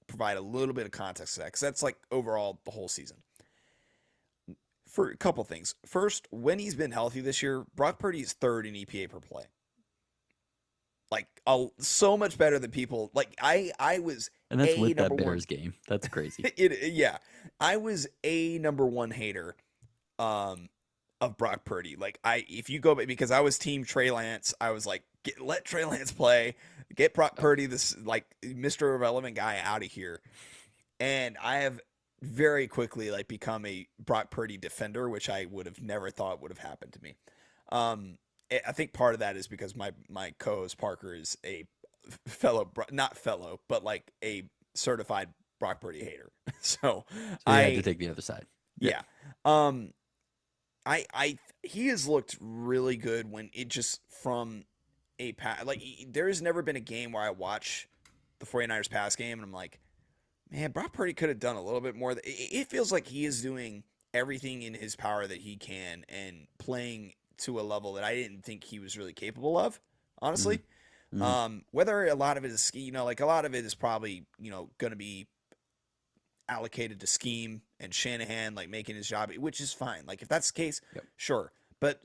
provide a little bit of context to that because that's like overall the whole season. For a couple things, first, when he's been healthy this year, Brock Purdy is third in EPA per play, like so much better than people. Like I was And that's a with number that one. Bears game. That's crazy. Yeah, I was a number one hater um of Brock Purdy. Like if you go because I was team Trey Lance, I was like let Trey Lance play, get Brock Yep. Purdy, this like Mr. Irrelevant guy, out of here. And I have very quickly like become a Brock Purdy defender, which I would have never thought would have happened to me. Um, I think part of that is because my co-host Parker is a not fellow, but like a certified Brock Purdy hater. So So you had to I take the other side. Yeah. yeah, um, I he has looked really good when it just from a pass. Like there has never been a game where I watch the 49ers pass game and I'm like, man, Brock Purdy could have done a little bit more. It feels like he is doing everything in his power that he can and playing to a level that I didn't think he was really capable of, Hmm. honestly. Hmm. Whether a lot of it is, like a lot of it is probably, going to be allocated to scheme and Shanahan, like making his job, which is fine. Like if that's the case, Yep. sure. But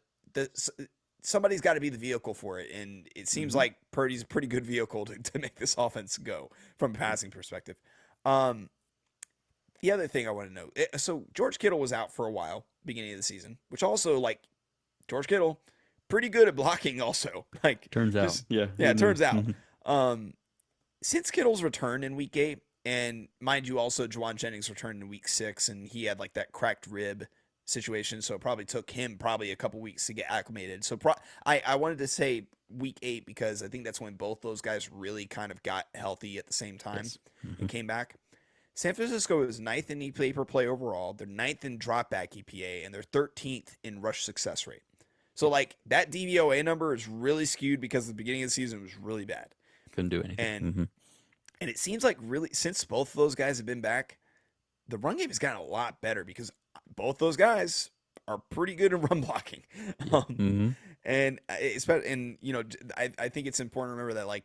somebody's got to be the vehicle for it. And it seems Hmm. like Purdy's a pretty good vehicle to make this offense go from a passing perspective. Um, the other thing I want to know, so George Kittle was out for a while beginning of the season, which also like George Kittle pretty good at blocking also. Like Turns out. just Yeah. yeah, Who it knew? turns out. Um, since Kittle's return in week 8, and mind you, also Juwan Jennings returned in week 6, and he had like that cracked rib situation, so it probably took him probably a couple weeks to get acclimated. So I wanted to say week 8 because I think that's when both those guys really kind of got healthy at the same time Yes. Hmm. and came back. San Francisco is ninth in EPA per play overall. They're ninth in dropback EPA, and they're 13th in rush success rate. So like that DVOA number is really skewed because the beginning of the season was really bad, Couldn't do anything. and and it seems like really since both of those guys have been back, the run game has gotten a lot better because both those guys are pretty good in run blocking. Yeah. Um, and I think it's important to remember that like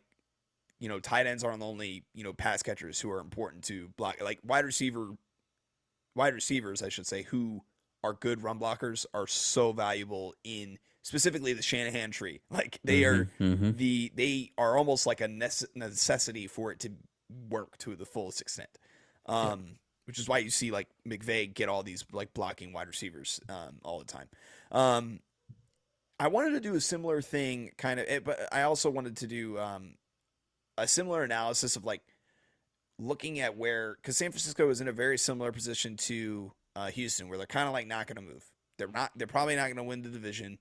tight ends aren't the only pass catchers who are important to block. Like wide receivers, I should say, who are good run blockers are so valuable in specifically the Shanahan tree. Like they are almost like a necessity for it to work to the fullest extent. Yep. Which is why you see like McVay get all these like blocking wide receivers all the time. Um, I wanted to do a similar thing, kind of, but I also wanted to do a similar analysis of like looking at where because San Francisco is in a very similar position to Houston, where they're kind of like not going to move. They're not. They're probably not going to win the division.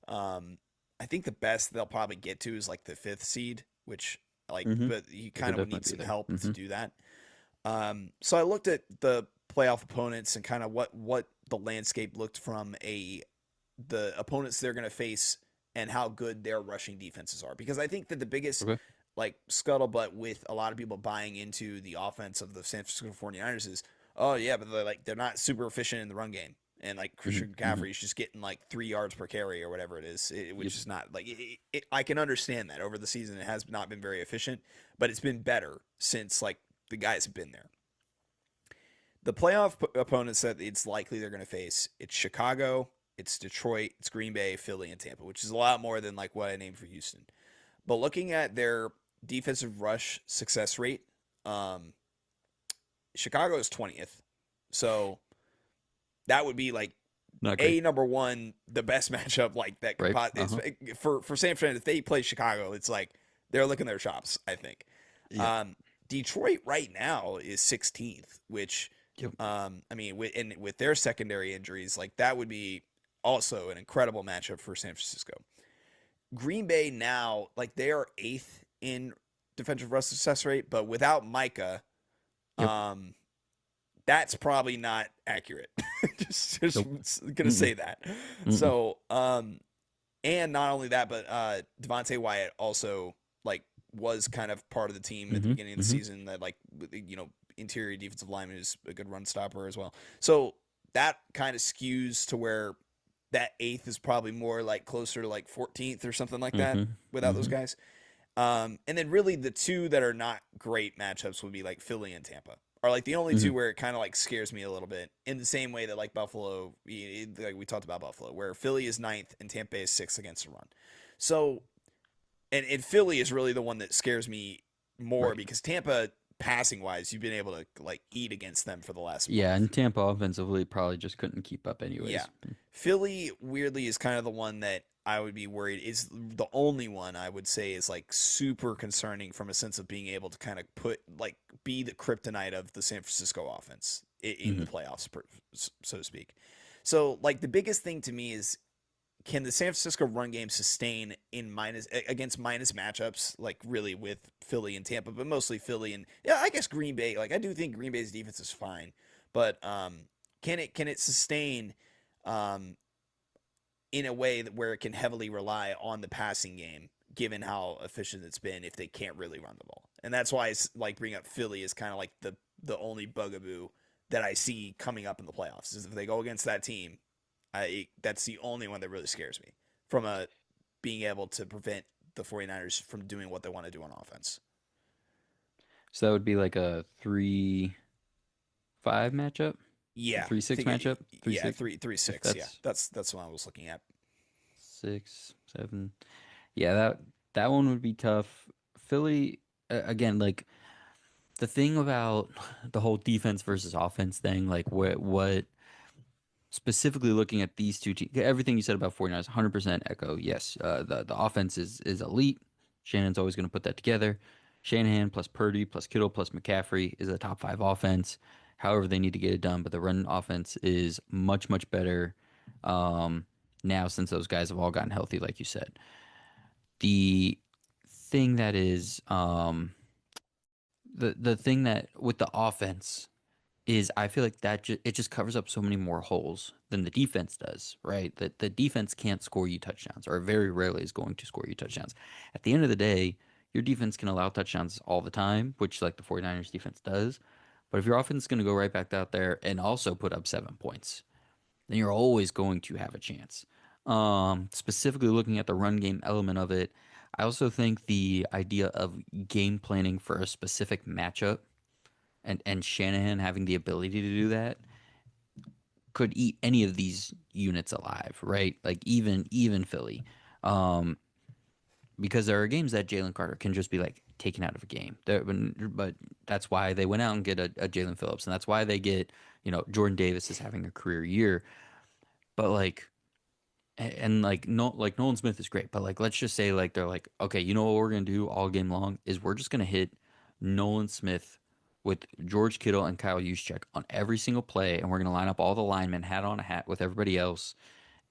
Um, I think the best they'll probably get to is like the fifth seed, which like, Mm-hmm. but you They could kind of would need definitely be some there. help to Mm-hmm. do that. So I looked at the playoff opponents and kind of what the landscape looked from the opponents they're going to face and how good their rushing defenses are. Because I think that the biggest Okay. like scuttlebutt with a lot of people buying into the offense of the San Francisco 49ers is, oh yeah, but they're not super efficient in the run game. And like Christian Mm-hmm. Mm-hmm. McCaffrey is just getting like 3 yards per carry or whatever it is, Yep. which is not like I can understand that over the season it has not been very efficient, but it's been better since like the guys have been there. The playoff opponents that it's likely they're going to face, it's Chicago, it's Detroit, it's Green Bay, Philly, and Tampa, which is a lot more than like what I named for Houston. But looking at their defensive rush success rate, um, Chicago is 20th. So that would be like Not great. a number one, the best matchup like that could Right. Uh-huh. for San Fran. If they play Chicago, it's like they're licking their chops. I think. Yeah. Um, Detroit right now is 16th, which Yep. I mean, with their secondary injuries, like that would be also an incredible matchup for San Francisco. Green Bay now, like they are eighth in defensive rush success rate, but without Micah, Yep. um, that's probably not accurate. just Nope. gonna Mm-mm. say that. Mm-mm. So, and not only that, but Devontae Wyatt also like was kind of part of the team at the Mm-hmm. beginning of the Mm-hmm. season. That like interior defensive lineman is a good run stopper as well. So that kind of skews to where that eighth is probably more like closer to like 14th or something like that Mm-hmm. without those Mm-hmm. guys. And then really the two that are not great matchups would be like Philly and Tampa are like the only Mm-hmm. two where it kind of like scares me a little bit in the same way that like Buffalo, like we talked about Buffalo, where Philly is ninth and Tampa Bay is sixth against the run. So, and Philly is really the one that scares me more Right. because Tampa passing wise, you've been able to like eat against them for the last Yeah, month. and Tampa offensively probably just couldn't keep up Yeah. anyways. Philly weirdly is kind of the one that I would be worried is the only one I would say is like super concerning from a sense of being able to kind of put like be the kryptonite of the San Francisco offense in Mm-hmm. the playoffs, so to speak. So like the biggest thing to me is can the San Francisco run game sustain in minus against minus matchups like really with Philly and Tampa, but mostly Philly and yeah, I guess Green Bay. Like I do think Green Bay's defense is fine, but can it sustain um, in a way that where it can heavily rely on the passing game, given how efficient it's been if they can't really run the ball. And that's why it's like bring up Philly is kind of like the only bugaboo that I see coming up in the playoffs is if they go against that team, that's the only one that really scares me from a being able to prevent the 49ers from doing what they want to do on offense. So that would be like a 3-5 matchup, a Yeah, I 3-6 think matchup, three yeah, six. three If six. Yeah, that's that's what I was looking at. 6, 7. Yeah, that one would be tough. Philly, again, like the thing about the whole defense versus offense thing, like what specifically looking at these two teams, everything you said about 49ers, 100% echo. Yes, the offense is elite. Shannon's always going to put that together. Shanahan plus Purdy plus Kittle plus McCaffrey is a top five offense. However, they need to get it done, but the run offense is much, much better um, now since those guys have all gotten healthy, like you said. The thing that is the thing that with the offense. is I feel like it just covers up so many more holes than the defense does, right? That the defense can't score you touchdowns, or very rarely is going to score you touchdowns. At the end of the day, your defense can allow touchdowns all the time, which like the 49ers defense does. But if your offense is going to go right back out there and also put up 7 points, then you're always going to have a chance. Specifically looking at the run game element of it, I also think the idea of game planning for a specific matchup and Shanahan having the ability to do that could eat any of these units alive, right? Like even Philly, because there are games that Jalen Carter can just be like taken out of a game. But that's why they went out and get a Jalen Phillips, and that's why they get Jordan Davis is having a career year. But like and like no like Nolan Smith is great, but like let's just say like they're like, okay, you know what we're gonna do all game long is we're just gonna hit Nolan Smith with George Kittle and Kyle Juszczyk on every single play, and we're gonna line up all the linemen hat on a hat with everybody else,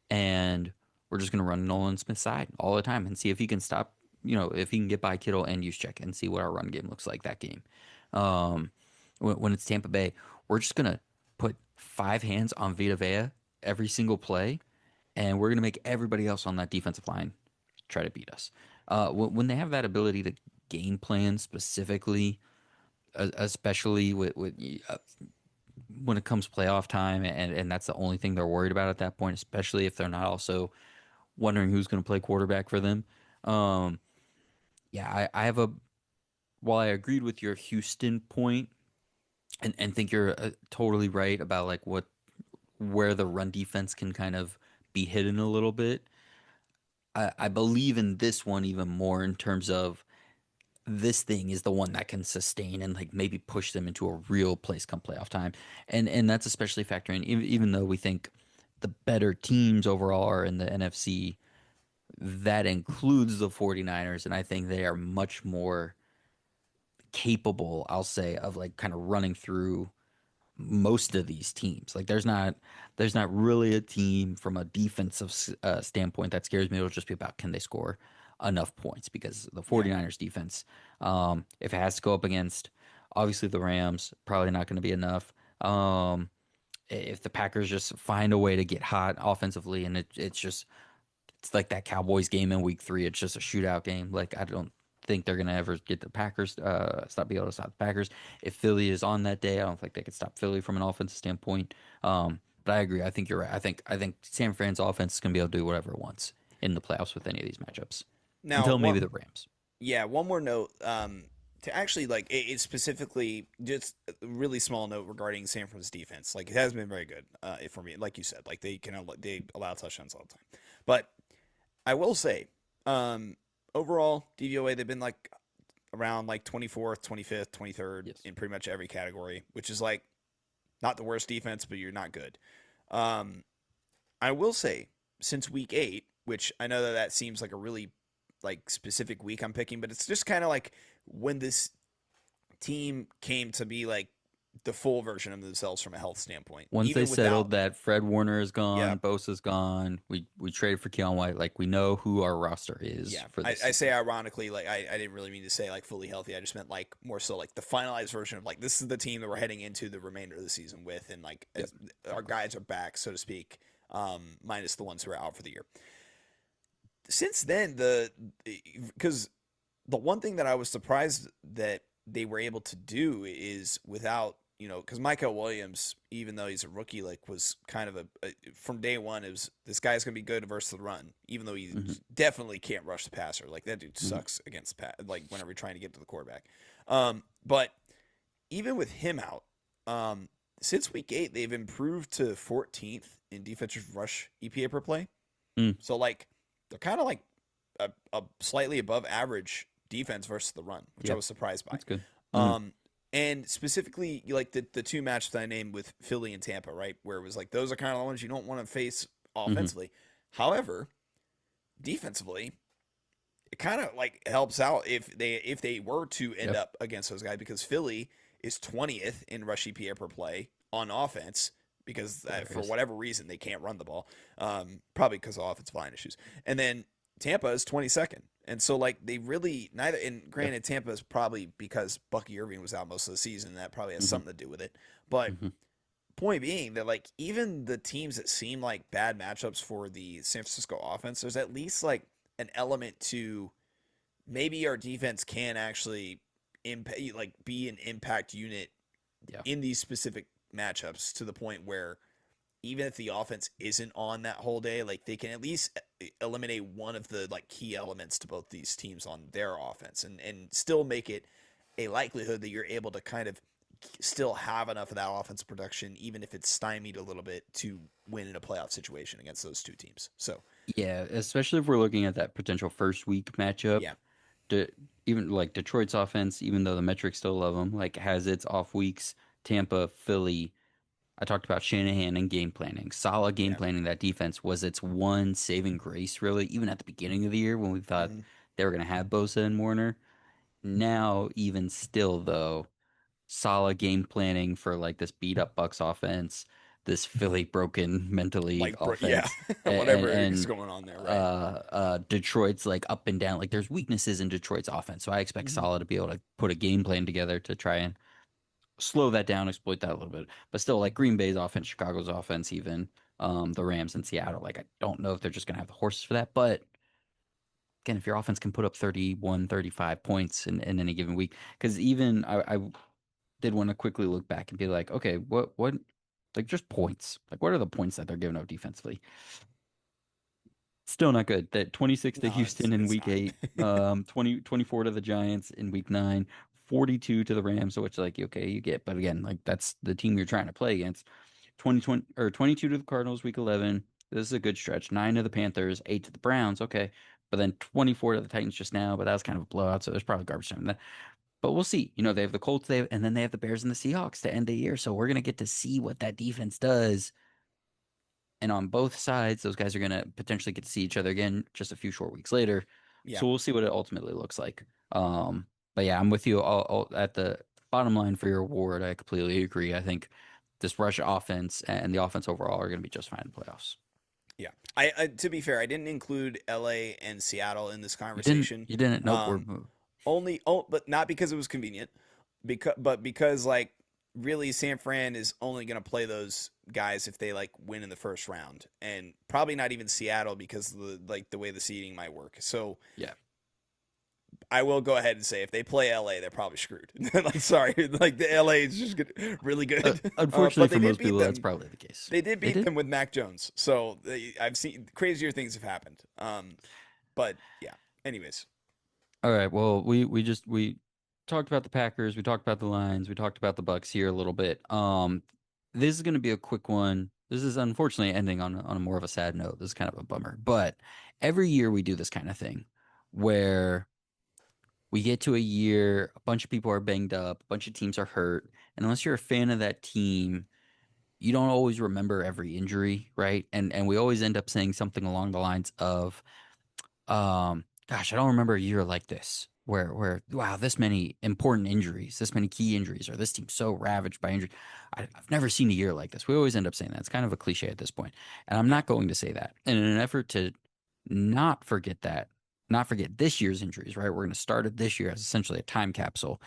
and we're just gonna run Nolan Smith's side all the time and see if he can stop, if he can get by Kittle and Juszczyk and see what our run game looks like that game. When it's Tampa Bay, we're just gonna put five hands on Vita Vea every single play, and we're going to make everybody else on that defensive line try to beat us. When they have that ability to game plan specifically, especially when it comes playoff time, and that's the only thing they're worried about at that point, especially if they're not also wondering who's going to play quarterback for them. Um, yeah, I have a while I agreed with your Houston point and think you're totally right about like where the run defense can kind of be hidden a little bit. I believe in this one even more in terms of this thing is the one that can sustain and like maybe push them into a real place come playoff time. And that's especially factoring even though we think the better teams overall are in the NFC, that includes the 49ers, and I think they are much more capable, I'll say, of like kind of running through most of these teams. Like there's not really a team from a defensive standpoint that scares me. It'll just be about can they score enough points because the Yeah. 49ers defense, if it has to go up against obviously the Rams, probably not going to be enough. If the Packers just find a way to get hot offensively and it's like that Cowboys game in week 3, it's just a shootout game. Like I don't think they're gonna ever get the Packers stop being able to stop the Packers. If Philly is on that day, I don't think they could stop Philly from an offensive standpoint. But I agree. I think you're right. I think San Fran's offense is gonna be able to do whatever it wants in the playoffs with any of these matchups Now, until maybe one the Rams. yeah, one more note. To actually like it's specifically just a really small note regarding San Francisco's defense. Like it has been very good for me. Like you said, like they allow touchdowns all the time. But I will say, overall DVOA they've been like around like 24th, 25th, 23rd Yes. in pretty much every category, which is like not the worst defense, but you're not good. Um, I will say since week 8, which I know that that seems like a really like specific week I'm picking, but it's just kind of like when this team came to be like the full version of themselves from a health standpoint, Once they even settled without that Fred Warner is yeah. gone, Bosa's gone, we traded for Keon White. Like we know who our roster is Yeah, for this I say season. ironically, like I didn't really mean to say like fully healthy. I just meant like more so like the finalized version of like this is the team that we're heading into the remainder of the season with, and like Yep. our guys are back, so to speak, minus the ones who are out for the year. Since then, because the one thing that I was surprised that they were able to do is without because Michael Williams, even though he's a rookie, like was kind of from day one, it was this guy's gonna be good versus the run, even though he Hmm. definitely can't rush the passer. Like that dude Hmm. sucks against like whenever you're trying to get to the quarterback. But even with him out, since week 8, they've improved to 14th in defensive rush EPA per play. Mm, So like they're kind of like a slightly above average defense versus the run, which I yeah, was surprised by. that's good. Mm, Um, and specifically, like the two matches that I named with Philly and Tampa, right, where it was like those are kind of the ones you don't want to face hmm. offensively. However, defensively, it kind of like helps out if they were to end Yep. up against those guys because Philly is 20th in rush EPA per play on offense because for Hilarious. whatever reason they can't run the ball, probably because of offensive line issues. And then Tampa is 22nd. And so like they really neither and Yep. granted Tampa is probably because Bucky Irving was out most of the season, that probably has hmm something to do with it. But hmm point being that like even the teams that seem like bad matchups for the San Francisco offense, there's at least like an element to maybe our defense can actually impact, like be an impact unit Yeah. in these specific matchups to the point where even if the offense isn't on that whole day, like they can at least eliminate one of the like key elements to both these teams on their offense and still make it a likelihood that you're able to kind of still have enough of that offensive production, even if it's stymied a little bit, to win in a playoff situation against those two teams. So Yeah, especially if we're looking at that potential first week matchup. yeah, De Even like Detroit's offense, even though the metrics still love them, like has its off weeks. Tampa, Philly. I talked about Shanahan and game planning. Solid game yeah, planning. That defense was its one saving grace, really. Even at the beginning of the year when we thought mm-hmm. they were going to have Bosa and Warner. Now, even still, though, solid game planning for like this beat up Bucks offense, this Philly broken mentally Like yeah, offense, whatever is and going on there, right? Detroit's like up and down. Like there's weaknesses in Detroit's offense, so I expect Mm-hmm. Solid to be able to put a game plan together to try and slow that down, exploit that a little bit. But still, like Green Bay's offense, Chicago's offense, even the Rams and Seattle. Like I don't know if they're just gonna have the horses for that, but again, if your offense can put up 31, 35 points in any given week, because even I did want to quickly look back and be like, okay, like just points. Like, what are the points that they're giving up defensively? Still not good. That 26 to No, Houston in it's week not. 8, 24 to the Giants in week 9, 42 to the Rams, so which like, okay, you get, but again, like that's the team you're trying to play against. 2020 or 22 to the Cardinals week 11. This is a good stretch. 9 to the Panthers, 8 to the Browns. Okay. But then 24 to the Titans just now, but that was kind of a blowout, so there's probably garbage time in that. But we'll see. They have the Colts, and then they have the Bears and the Seahawks to end the year. So we're gonna get to see what that defense does. And on both sides, those guys are gonna potentially get to see each other again just a few short weeks later. Yeah, So we'll see what it ultimately looks like. But yeah, I'm with you all at the bottom line for your award. I completely agree. I think this rush offense and the offense overall are going to be just fine in playoffs. yeah. I to be fair, I didn't include L.A. and Seattle in this You didn't, conversation. you didn't. Nope. Um, but not because it was convenient, because like really San Fran is only going to play those guys if they like win in the first round, and probably not even Seattle because of the way the seeding might work. So Yeah. I will go ahead and say if they play LA, they're probably screwed. Like sorry, like the LA is just good, really good. Unfortunately But for they did most beat people, that's them. probably the case. They did They beat did. them with Mac Jones. So I've seen crazier things have happened. But yeah. Anyways, All right. Well, we talked about the Packers, we talked about the Lions, we talked about the Bucks here a little bit. This is going to be a quick one. This is unfortunately ending on a more of a sad note. This is kind of a bummer, but every year we do this kind of thing where we get to a year, a bunch of people are banged up, a bunch of teams are hurt, and unless you're a fan of that team, you don't always remember every injury, right? And we always end up saying something along the lines of gosh, I don't remember a year like this where wow, this many important injuries, this many key injuries, or this team's so ravaged by injury. I've never seen a year like this. We always end up saying that. It's kind of a cliche at this point. And I'm yeah, not going to say that. And in an effort to not forget that, not forget this year's injuries, right? We're going to start it this year as essentially a time capsule.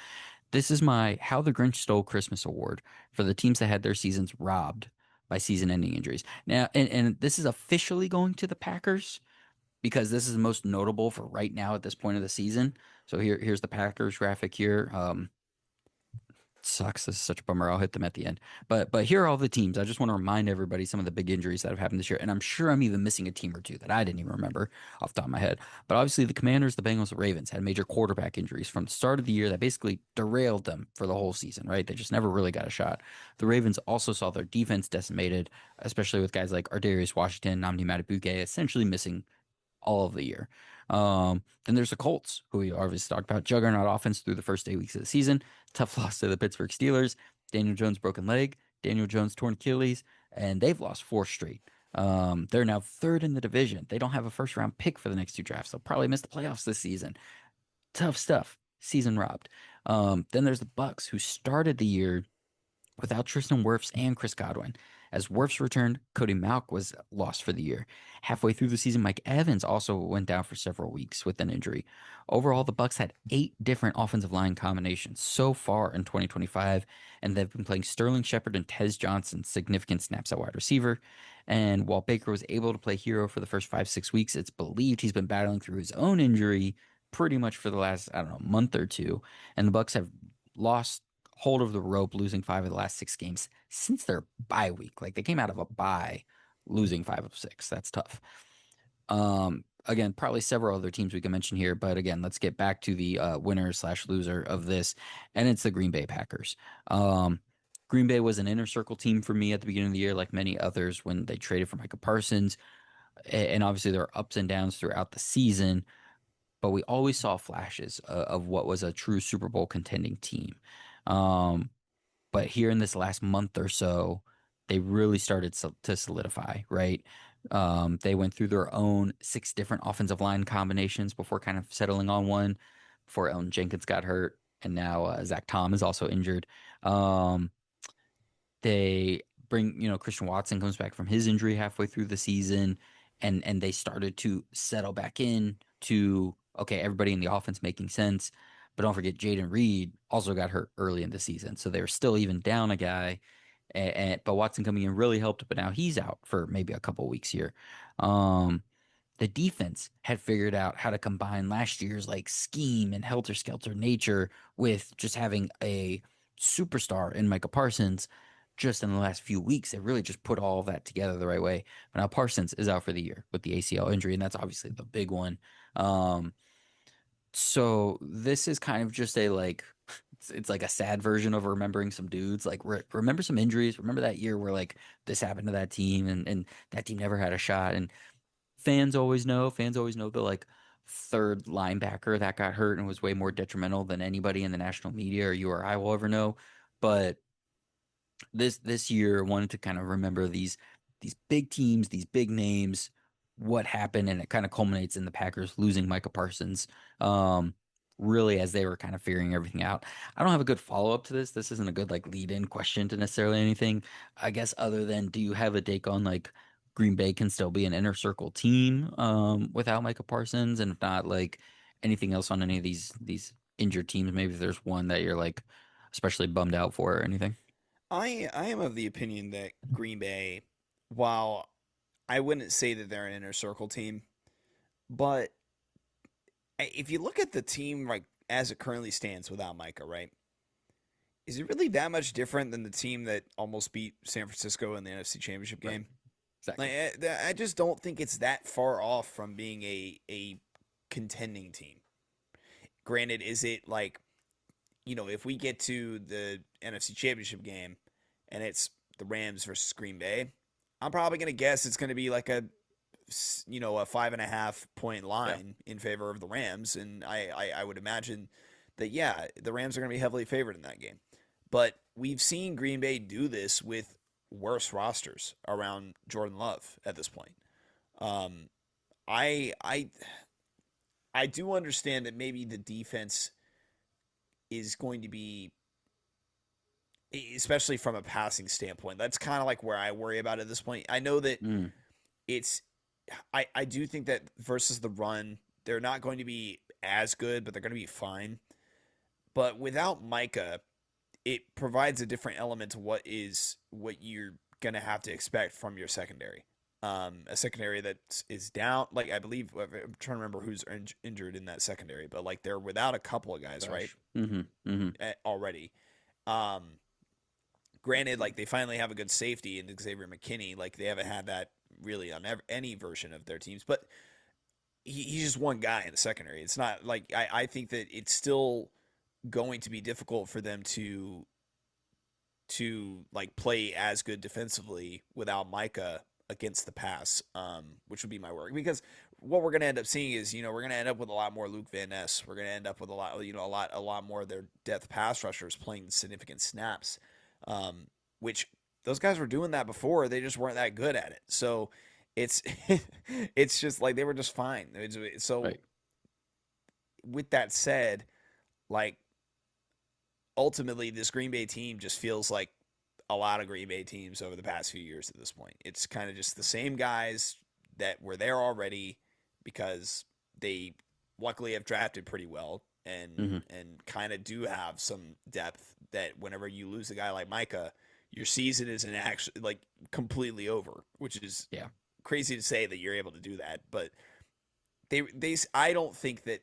This is my How the Grinch Stole Christmas award for the teams that had their seasons robbed by season-ending injuries. Now, and this is officially going to the Packers because this is the most notable for right now at this point of the season. So here's the Packers graphic here. Sucks. This is such a bummer. I'll hit them at the end. But here are all the teams. I just want to remind everybody some of the big injuries that have happened this year. And I'm sure I'm even missing a team or two that I didn't even remember off the top of my head. But obviously the Commanders, the Bengals, the Ravens had major quarterback injuries from the start of the year that basically derailed them for the whole season, right? They just never really got a shot. The Ravens also saw their defense decimated, especially with guys like Ardarius Washington, Nnamdi Madubuike essentially missing all of the year. Then there's the Colts, who we obviously talked about. Juggernaut offense through the first 8 weeks of the season. Tough loss to the Pittsburgh Steelers. Daniel Jones broken leg. Daniel Jones torn Achilles, and they've lost 4 straight. They're now third in the division. They don't have a first round pick for the next 2 drafts. They'll probably miss the playoffs this season. Tough stuff. Season robbed. Then there's the Bucks, who started the year without Tristan Wirfs and Chris Godwin. As Wirfs returned, Cody Malk was lost for the year. Halfway through the season, Mike Evans also went down for several weeks with an injury. Overall, the Bucks had 8 different offensive line combinations so far in 2025, and they've been playing Sterling Shepard and Tez Johnson significant snaps at wide receiver. And while Baker was able to play hero for the first 5, 6 weeks, it's believed he's been battling through his own injury pretty much for the last, I don't know, month or two. And the Bucks have lost hold of the rope, losing 5 of the last 6 games since their bye week. Like they came out of a bye losing 5 of 6. That's tough. Again, probably several other teams we can mention here, but again, let's get back to the winner slash loser of this, and it's the Green Bay Packers. Green Bay was an inner circle team for me at the beginning of the year, like many others when they traded for Micah Parsons, and obviously there are ups and downs throughout the season, but we always saw flashes of what was a true Super Bowl contending team. Um, but here in this last month or so, they really started to solidify, right? They went through their own 6 different offensive line combinations before kind of settling on one before Elton Jenkins got hurt. And now Zach Tom is also injured. Um, they bring, Christian Watson comes back from his injury halfway through the season, and they started to settle back in to okay, everybody in the offense making sense. But don't forget, Jaden Reed also got hurt early in the season, so they were still even down a guy. But Watson coming in really helped. But now he's out for maybe a couple weeks here. Um, the defense had figured out how to combine last year's like scheme and helter-skelter nature with just having a superstar in Micah Parsons. Just in the last few weeks, they really just put all of that together the right way. But now Parsons is out for the year with the ACL injury, and that's obviously the big one. Um, so this is kind of just a like it's like a sad version of remembering some dudes. Like remember some injuries. Remember that year where like this happened to that team and that team never had a shot. And fans always know the like third linebacker that got hurt and was way more detrimental than anybody in the national media or you or I will ever know. But this year wanted to kind of remember these big teams, these big names, what happened, and it kind of culminates in the Packers losing Micah Parsons. Um, really as they were kind of figuring everything out. I don't have a good follow up to this. This isn't a good like lead in question to necessarily anything. I guess other than do you have a take on like Green Bay can still be an inner circle team without Micah Parsons, and if not, like anything else on any of these injured teams? Maybe if there's one that you're like especially bummed out for or anything. I am of the opinion that Green Bay, while I wouldn't say that they're an inner circle team, but if you look at the team like as it currently stands without Micah, right? Is it really that much different than the team that almost beat San Francisco in the NFC Championship Right. game? Like Exactly. I just don't think it's that far off from being a contending team. Granted, is it like if we get to the NFC Championship game and it's the Rams versus Green Bay, I'm probably going to guess it's going to be like a 5.5 point Yeah. line in favor of the Rams, and I would imagine that yeah, the Rams are going to be heavily favored in that game. But we've seen Green Bay do this with worse rosters around Jordan Love at this point. Um, I I I do understand that maybe the defense is going to be, especially from a passing standpoint. That's kind of like where I worry about at this point. I know that Mm, it's, I do think that versus the run, they're not going to be as good, but they're going to be fine. But without Micah, it provides a different element to what you're going to have to expect from your secondary. A secondary that is down, like I believe I'm trying to remember who's injured in that secondary, but like they're without a couple of guys, right? gosh. Already. Um, Granted, like they finally have a good safety in Xavier McKinney. Like they haven't had that really on any version of their teams, but he's just one guy in the secondary. It's not like I think that it's still going to be difficult for them to like play as good defensively without Micah against the pass, which would be my worry. Because what we're going to end up seeing is, we're going to end up with a lot more Luke Van Ness. We're going to end up with a lot more of their depth pass rushers playing significant snaps, which those guys were doing that before. They just weren't that good at it. So it's it's just like they were just fine. So Right. with that said, like ultimately this Green Bay team just feels like a lot of Green Bay teams over the past few years at this point. It's kind of just the same guys that were there already because they luckily have drafted pretty well Hmm. and kind of do have some depth that whenever you lose a guy like Micah, your season isn't actually like completely over, which is Yeah. crazy to say that you're able to do that, but they I don't think that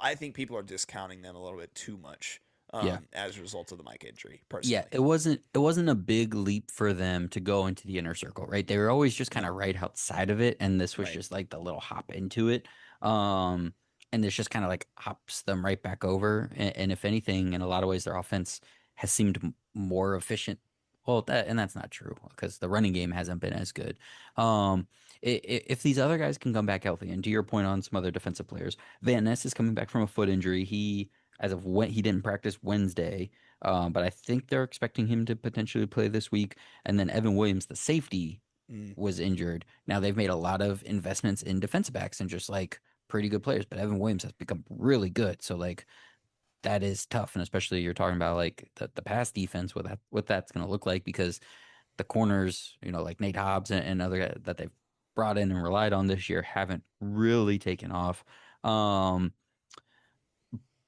I think people are discounting them a little bit too much Yeah. as a result of the Mike injury Yeah, personally. it wasn't a big leap for them to go into the inner circle, right? They were always just kind No, of right outside of it, and this was right. just like the little hop into it. Um, and this just kind of like hops them right back over. And if anything, in a lot of ways, their offense has seemed more efficient. Well, that's not true because the running game hasn't been as good. If these other guys can come back healthy, and to your point on some other defensive players, Van Ness is coming back from a foot injury. As of when he didn't practice Wednesday. But I think they're expecting him to potentially play this week. And then Evan Williams, the safety, Mm, was injured. Now they've made a lot of investments in defensive backs and just like pretty good players, but Evan Williams has become really good. So like that is tough, and especially you're talking about like the pass defense, what that's going to look like because the corners, like Nate Hobbs and other guys that they've brought in and relied on this year haven't really taken off. Um,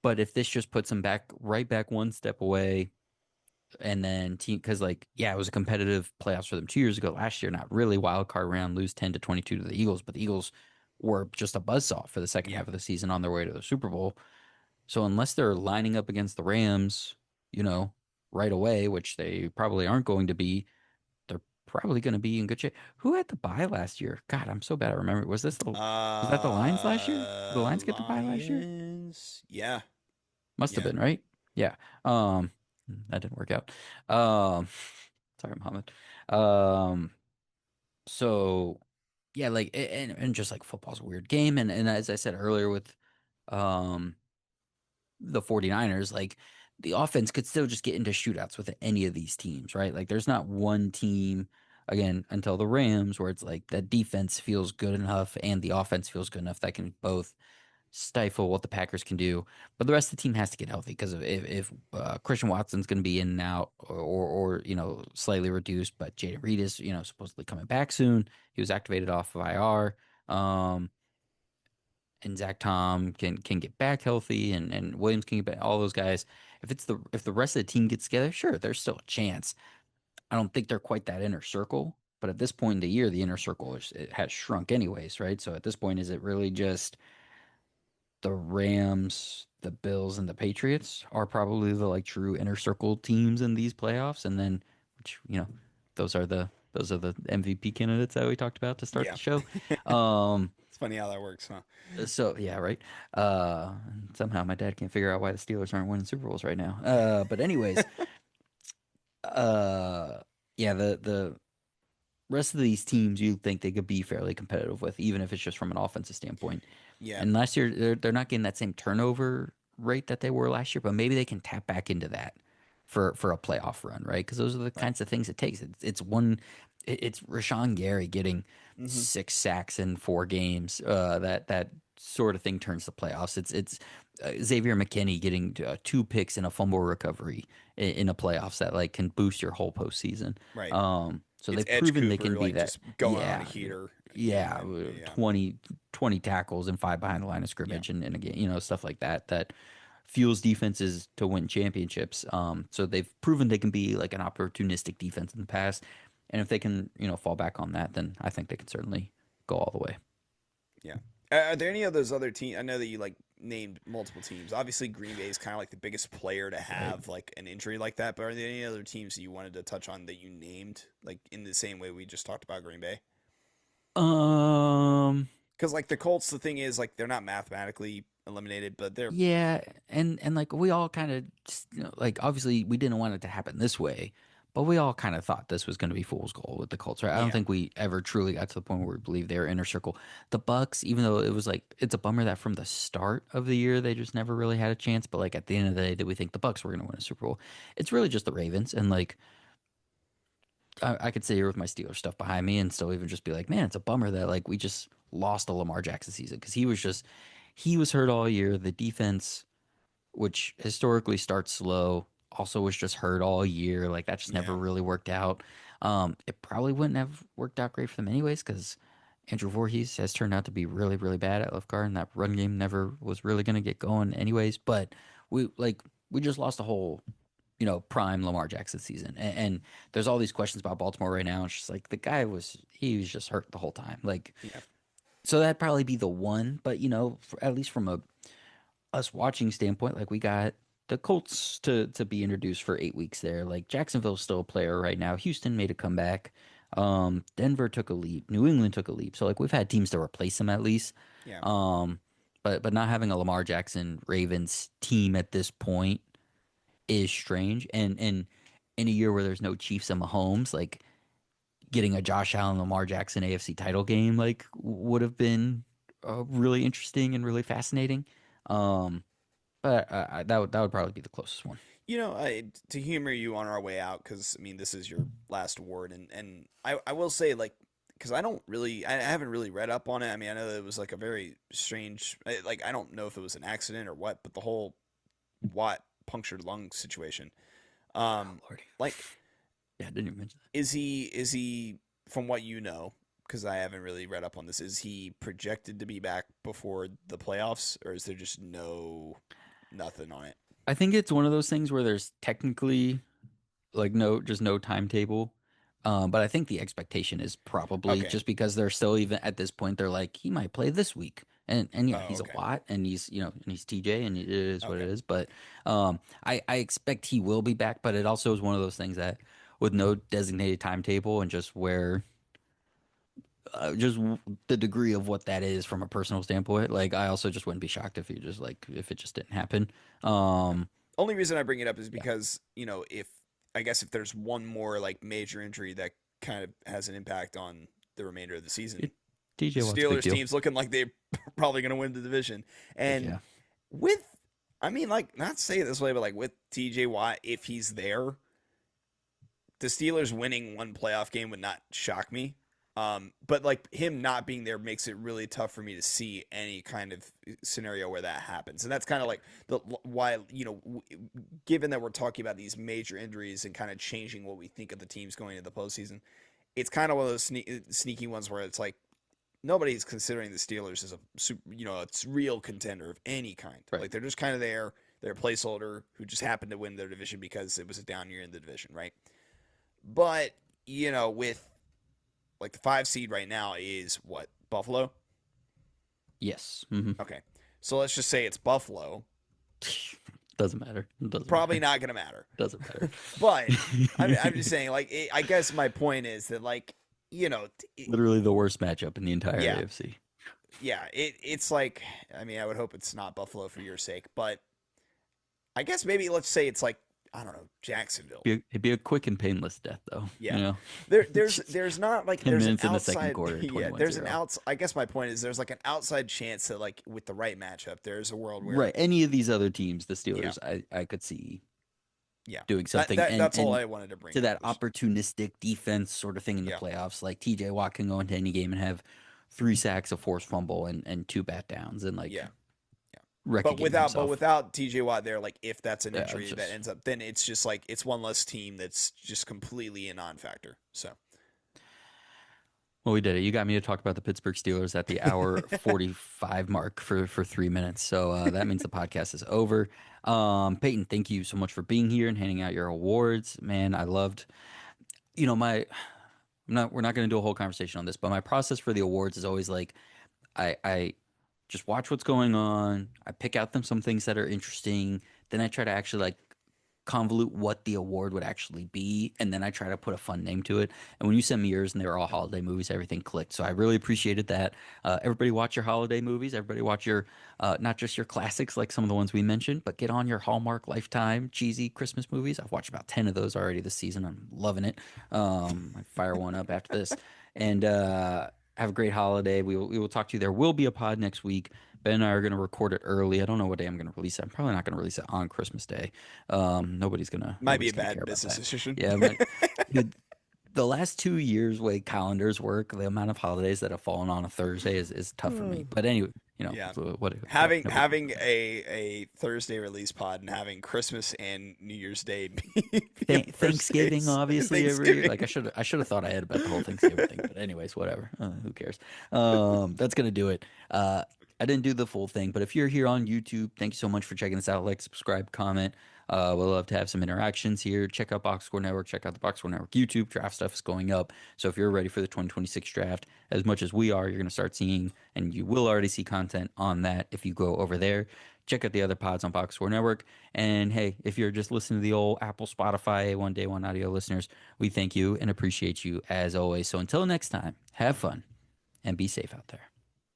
but if this just puts them right back one step away, and then team because like yeah, it was a competitive playoffs for them 2 years ago. Last year, not really wild card round, lose 10-22 to the Eagles, but the Eagles were just a buzzsaw for the second yeah. half of the season on their way to the Super Bowl. So unless they're lining up against the Rams, you know, right away, which they probably aren't going to be, they're probably going to be in good shape. Who had the bye last year? God, I'm so bad at remembering. Was that the Lions last year? Did the Lions get the bye last year? Lions. Yeah. Must have Yeah. been, right? Yeah. Um, that didn't work out. Um, sorry, Mohammed. Um, so yeah, like and just like football's a weird game, and as I said earlier with um the 49ers, like the offense could still just get into shootouts with any of these teams, right? Like there's not one team again until the Rams where it's like the defense feels good enough and the offense feels good enough that can both stifle what the Packers can do. But the rest of the team has to get healthy because if Christian Watson's going to be in and out or slightly reduced, but Jaden Reed is supposedly coming back soon. He was activated off of IR. Um, and Zach Tom can get back healthy and Williams can get back, all those guys. If the rest of the team gets together, sure, there's still a chance. I don't think they're quite that inner circle, but at this point in the year, the inner circle it has shrunk anyways, right? So at this point, is it really just the Rams, the Bills, and the Patriots are probably the like true inner circle teams in these playoffs, and then which those are the MVP candidates that we talked about to start Yeah. the show. Um, It's funny how that works, huh? so yeah, right. Uh, Somehow my dad can't figure out why the Steelers aren't winning Super Bowls right now. But anyways, uh, yeah, the rest of these teams you think they could be fairly competitive with, even if it's just from an offensive standpoint. Yeah. And last year they're not getting that same turnover rate that they were last year, but maybe they can tap back into that for a playoff run, right? Because those are the Right. kinds of things it takes. It's Rashawn Gary getting Hmm. 6 sacks in 4 games. That sort of thing turns the playoffs. It's Xavier McKinney getting 2 picks and a fumble recovery in a playoffs that like can boost your whole postseason. Right. So It's they've Edge proven they can Cooper be like that. just going on a Yeah, heater, yeah, and yeah. 20 tackles and 5 behind the line of Yeah. scrimmage and in a game, stuff like that that fuels defenses to win championships. So they've proven they can be like an opportunistic defense in the past, and if they can, fall back on that, then I think they can certainly go all the way. Yeah. Are there any of those other teams? I know that you like named multiple teams. Obviously, Green Bay is kind of like the biggest player to Right. have like an injury like that. But are there any other teams that you wanted to touch on that you named like in the same way we just talked about Green Bay? Um, Because like the Colts, the thing is like they're not mathematically eliminated, but they're Yeah, and like we all kind of like obviously we didn't want it to happen this way, but we all kind of thought this was going to be fool's gold with the Colts, right? I don't yeah, think we ever truly got to the point where we believed they were inner circle. The Bucks, even though it was like it's a bummer that from the start of the year they just never really had a chance, but like at the end of the day, did we think the Bucks were going to win a Super Bowl? It's really just the Ravens, and like I could sit here with my Steelers stuff behind me and still even just be like, man, it's a bummer that like we just lost a Lamar Jackson season because he was hurt all year. The defense which historically starts slow. also was just hurt all year. Like that just never Yeah. really worked out. It probably wouldn't have worked out great for them anyways because Andrew Voorhees has turned out to be really, really bad at left guard, and that run game never was really going to get going anyways. But we just lost a whole, prime Lamar Jackson season, and there's all these questions about Baltimore right now. It's just like he was just hurt the whole time. Like Yeah. so that'd probably be the one. But at least from a us watching standpoint, like we got the Colts to be introduced for 8 weeks there. Like Jacksonville's still a player right now. Houston made a comeback. Denver took a leap. New England took a leap. So like we've had teams to replace them at least. Yeah. Um, but not having a Lamar Jackson Ravens team at this point is strange. And in a year where there's no Chiefs and Mahomes, like getting a Josh Allen Lamar Jackson AFC title game like would have been really interesting and really fascinating. Um, but that would probably be the closest one. To humor you on our way out, because I mean, this is your last award, and I will say, like, because I haven't really read up on it. I mean, I know that it was like a very strange, like, I don't know if it was an accident or what, but the whole Watt punctured lung situation. Oh Lordy. Like, Yeah, I didn't even mention is he from what you know? Because I haven't really read up on this. Is he projected to be back before the playoffs, or is there just nothing on it? I think it's one of those things where there's technically like no timetable. But I think the expectation is probably Okay. just because they're still even at this point, they're like, he might play this week. And Oh, he's a okay. Watt and he's TJ and it is what it Okay. is. But I expect he will be back, but it also is one of those things that with no designated timetable and just where the degree of what that is from a personal standpoint, like I also just wouldn't be shocked if it just didn't happen. Yeah. Um Only reason I bring it up is yeah. because, if I guess if there's one more like major injury that kind of has an impact on the remainder of the season, the TJ Watt's a big Steelers deal. team's looking like they're probably going to win the division. And Yeah. with, I mean, like, not to say it this way, but like with TJ Watt, if he's there, the Steelers winning one playoff game would not shock me. But like him not being there makes it really tough for me to see any kind of scenario where that happens, and that's kind of like the why given that we're talking about these major injuries and kind of changing what we think of the teams going into the postseason, it's kind of one of those sneaky ones where it's like nobody's considering the Steelers as a real contender of any kind. Right. Like they're just kind of there. They're a placeholder who just happened to win their division because it was a down year in the division, right? But with like the 5 seed right now is what, Buffalo? Yes. Hmm. Okay. So let's just say it's Buffalo. Doesn't matter. It doesn't Probably matter. not going to matter. Doesn't matter. But I'm just saying, like, I guess my point is that, like, Literally the worst matchup in the entire yeah, AFC. yeah, it's like, I mean, I would hope it's not Buffalo for your sake, but I guess maybe let's say it's like, I don't know, Jacksonville. It'd be a quick and painless death, though. Yeah. Just There's not like 10 there's an minutes in the second outside quarter, yeah, 21 there's an 0. outs I guess my point is there's like an outside chance that like with the right matchup there's a world where Right. Any of these other teams, the yeah, Steelers, I could see yeah. doing That, something. that And that's all I wanted to bring to up that was opportunistic defense sort of thing in the yeah. playoffs, like TJ Watt can go into any game and have 3 sacks, a forced fumble, and 2 bat downs and like Yeah. Yeah. wreck a But game without but himself. without TJ Watt there, like if that's an Yeah, it's injury that just ends up then it's just like it's one less team that's just completely a non factor. So well, we did it. You got me to talk about the Pittsburgh Steelers at the hour 45 mark for 3 minutes. So that means the podcast is over. Peyton, thank you so much for being here and handing out your awards. Man, I loved, my, we're not going to do a whole conversation on this, but my process for the awards is always like, I just watch what's going on. I pick out some things that are interesting. Then I try to actually like convolute what the award would actually be, and then I try to put a fun name to it. And when you sent me yours and they were all holiday movies, everything clicked. So I really appreciated that. Everybody watch your holiday movies. Everybody watch your not just your classics like some of the ones we mentioned, but get on your Hallmark Lifetime cheesy Christmas movies. I've watched about 10 of those already this season. I'm loving it. I fire one up after this, and have a great holiday. We will talk to you. There will be a pod next week. Ben and I are going to record it early. I don't know what day I'm going to release it. I'm probably not going to release it on Christmas Day. might be a Nobody's gonna care bad about business that. decision. Yeah, but the last 2 years way calendars work, the amount of holidays that have fallen on a Thursday is tough for me. But Yeah. what? Yeah, Having no big deal. a Thursday release pod and having Christmas and New Year's Day be on Thanksgiving, Thursdays and obviously, every year. Like Thanksgiving. I should have thought ahead about the whole Thanksgiving thing. But anyways, whatever. Who cares? That's gonna do it. I didn't do the full thing, but if you're here on YouTube, thank you so much for checking this out. Like, subscribe, comment. We'll love to have some interactions here. Check out Box Score Network. Check out the Box Score Network YouTube. Draft stuff is going up. So if you're ready for the 2026 draft, as much as we are, you're going to start seeing, and you will already see content on that if you go over there. Check out the other pods on Box Score Network. And hey, if you're just listening to the old Apple, Spotify, One Day One Audio listeners, we thank you and appreciate you as always. So until next time, have fun and be safe out there.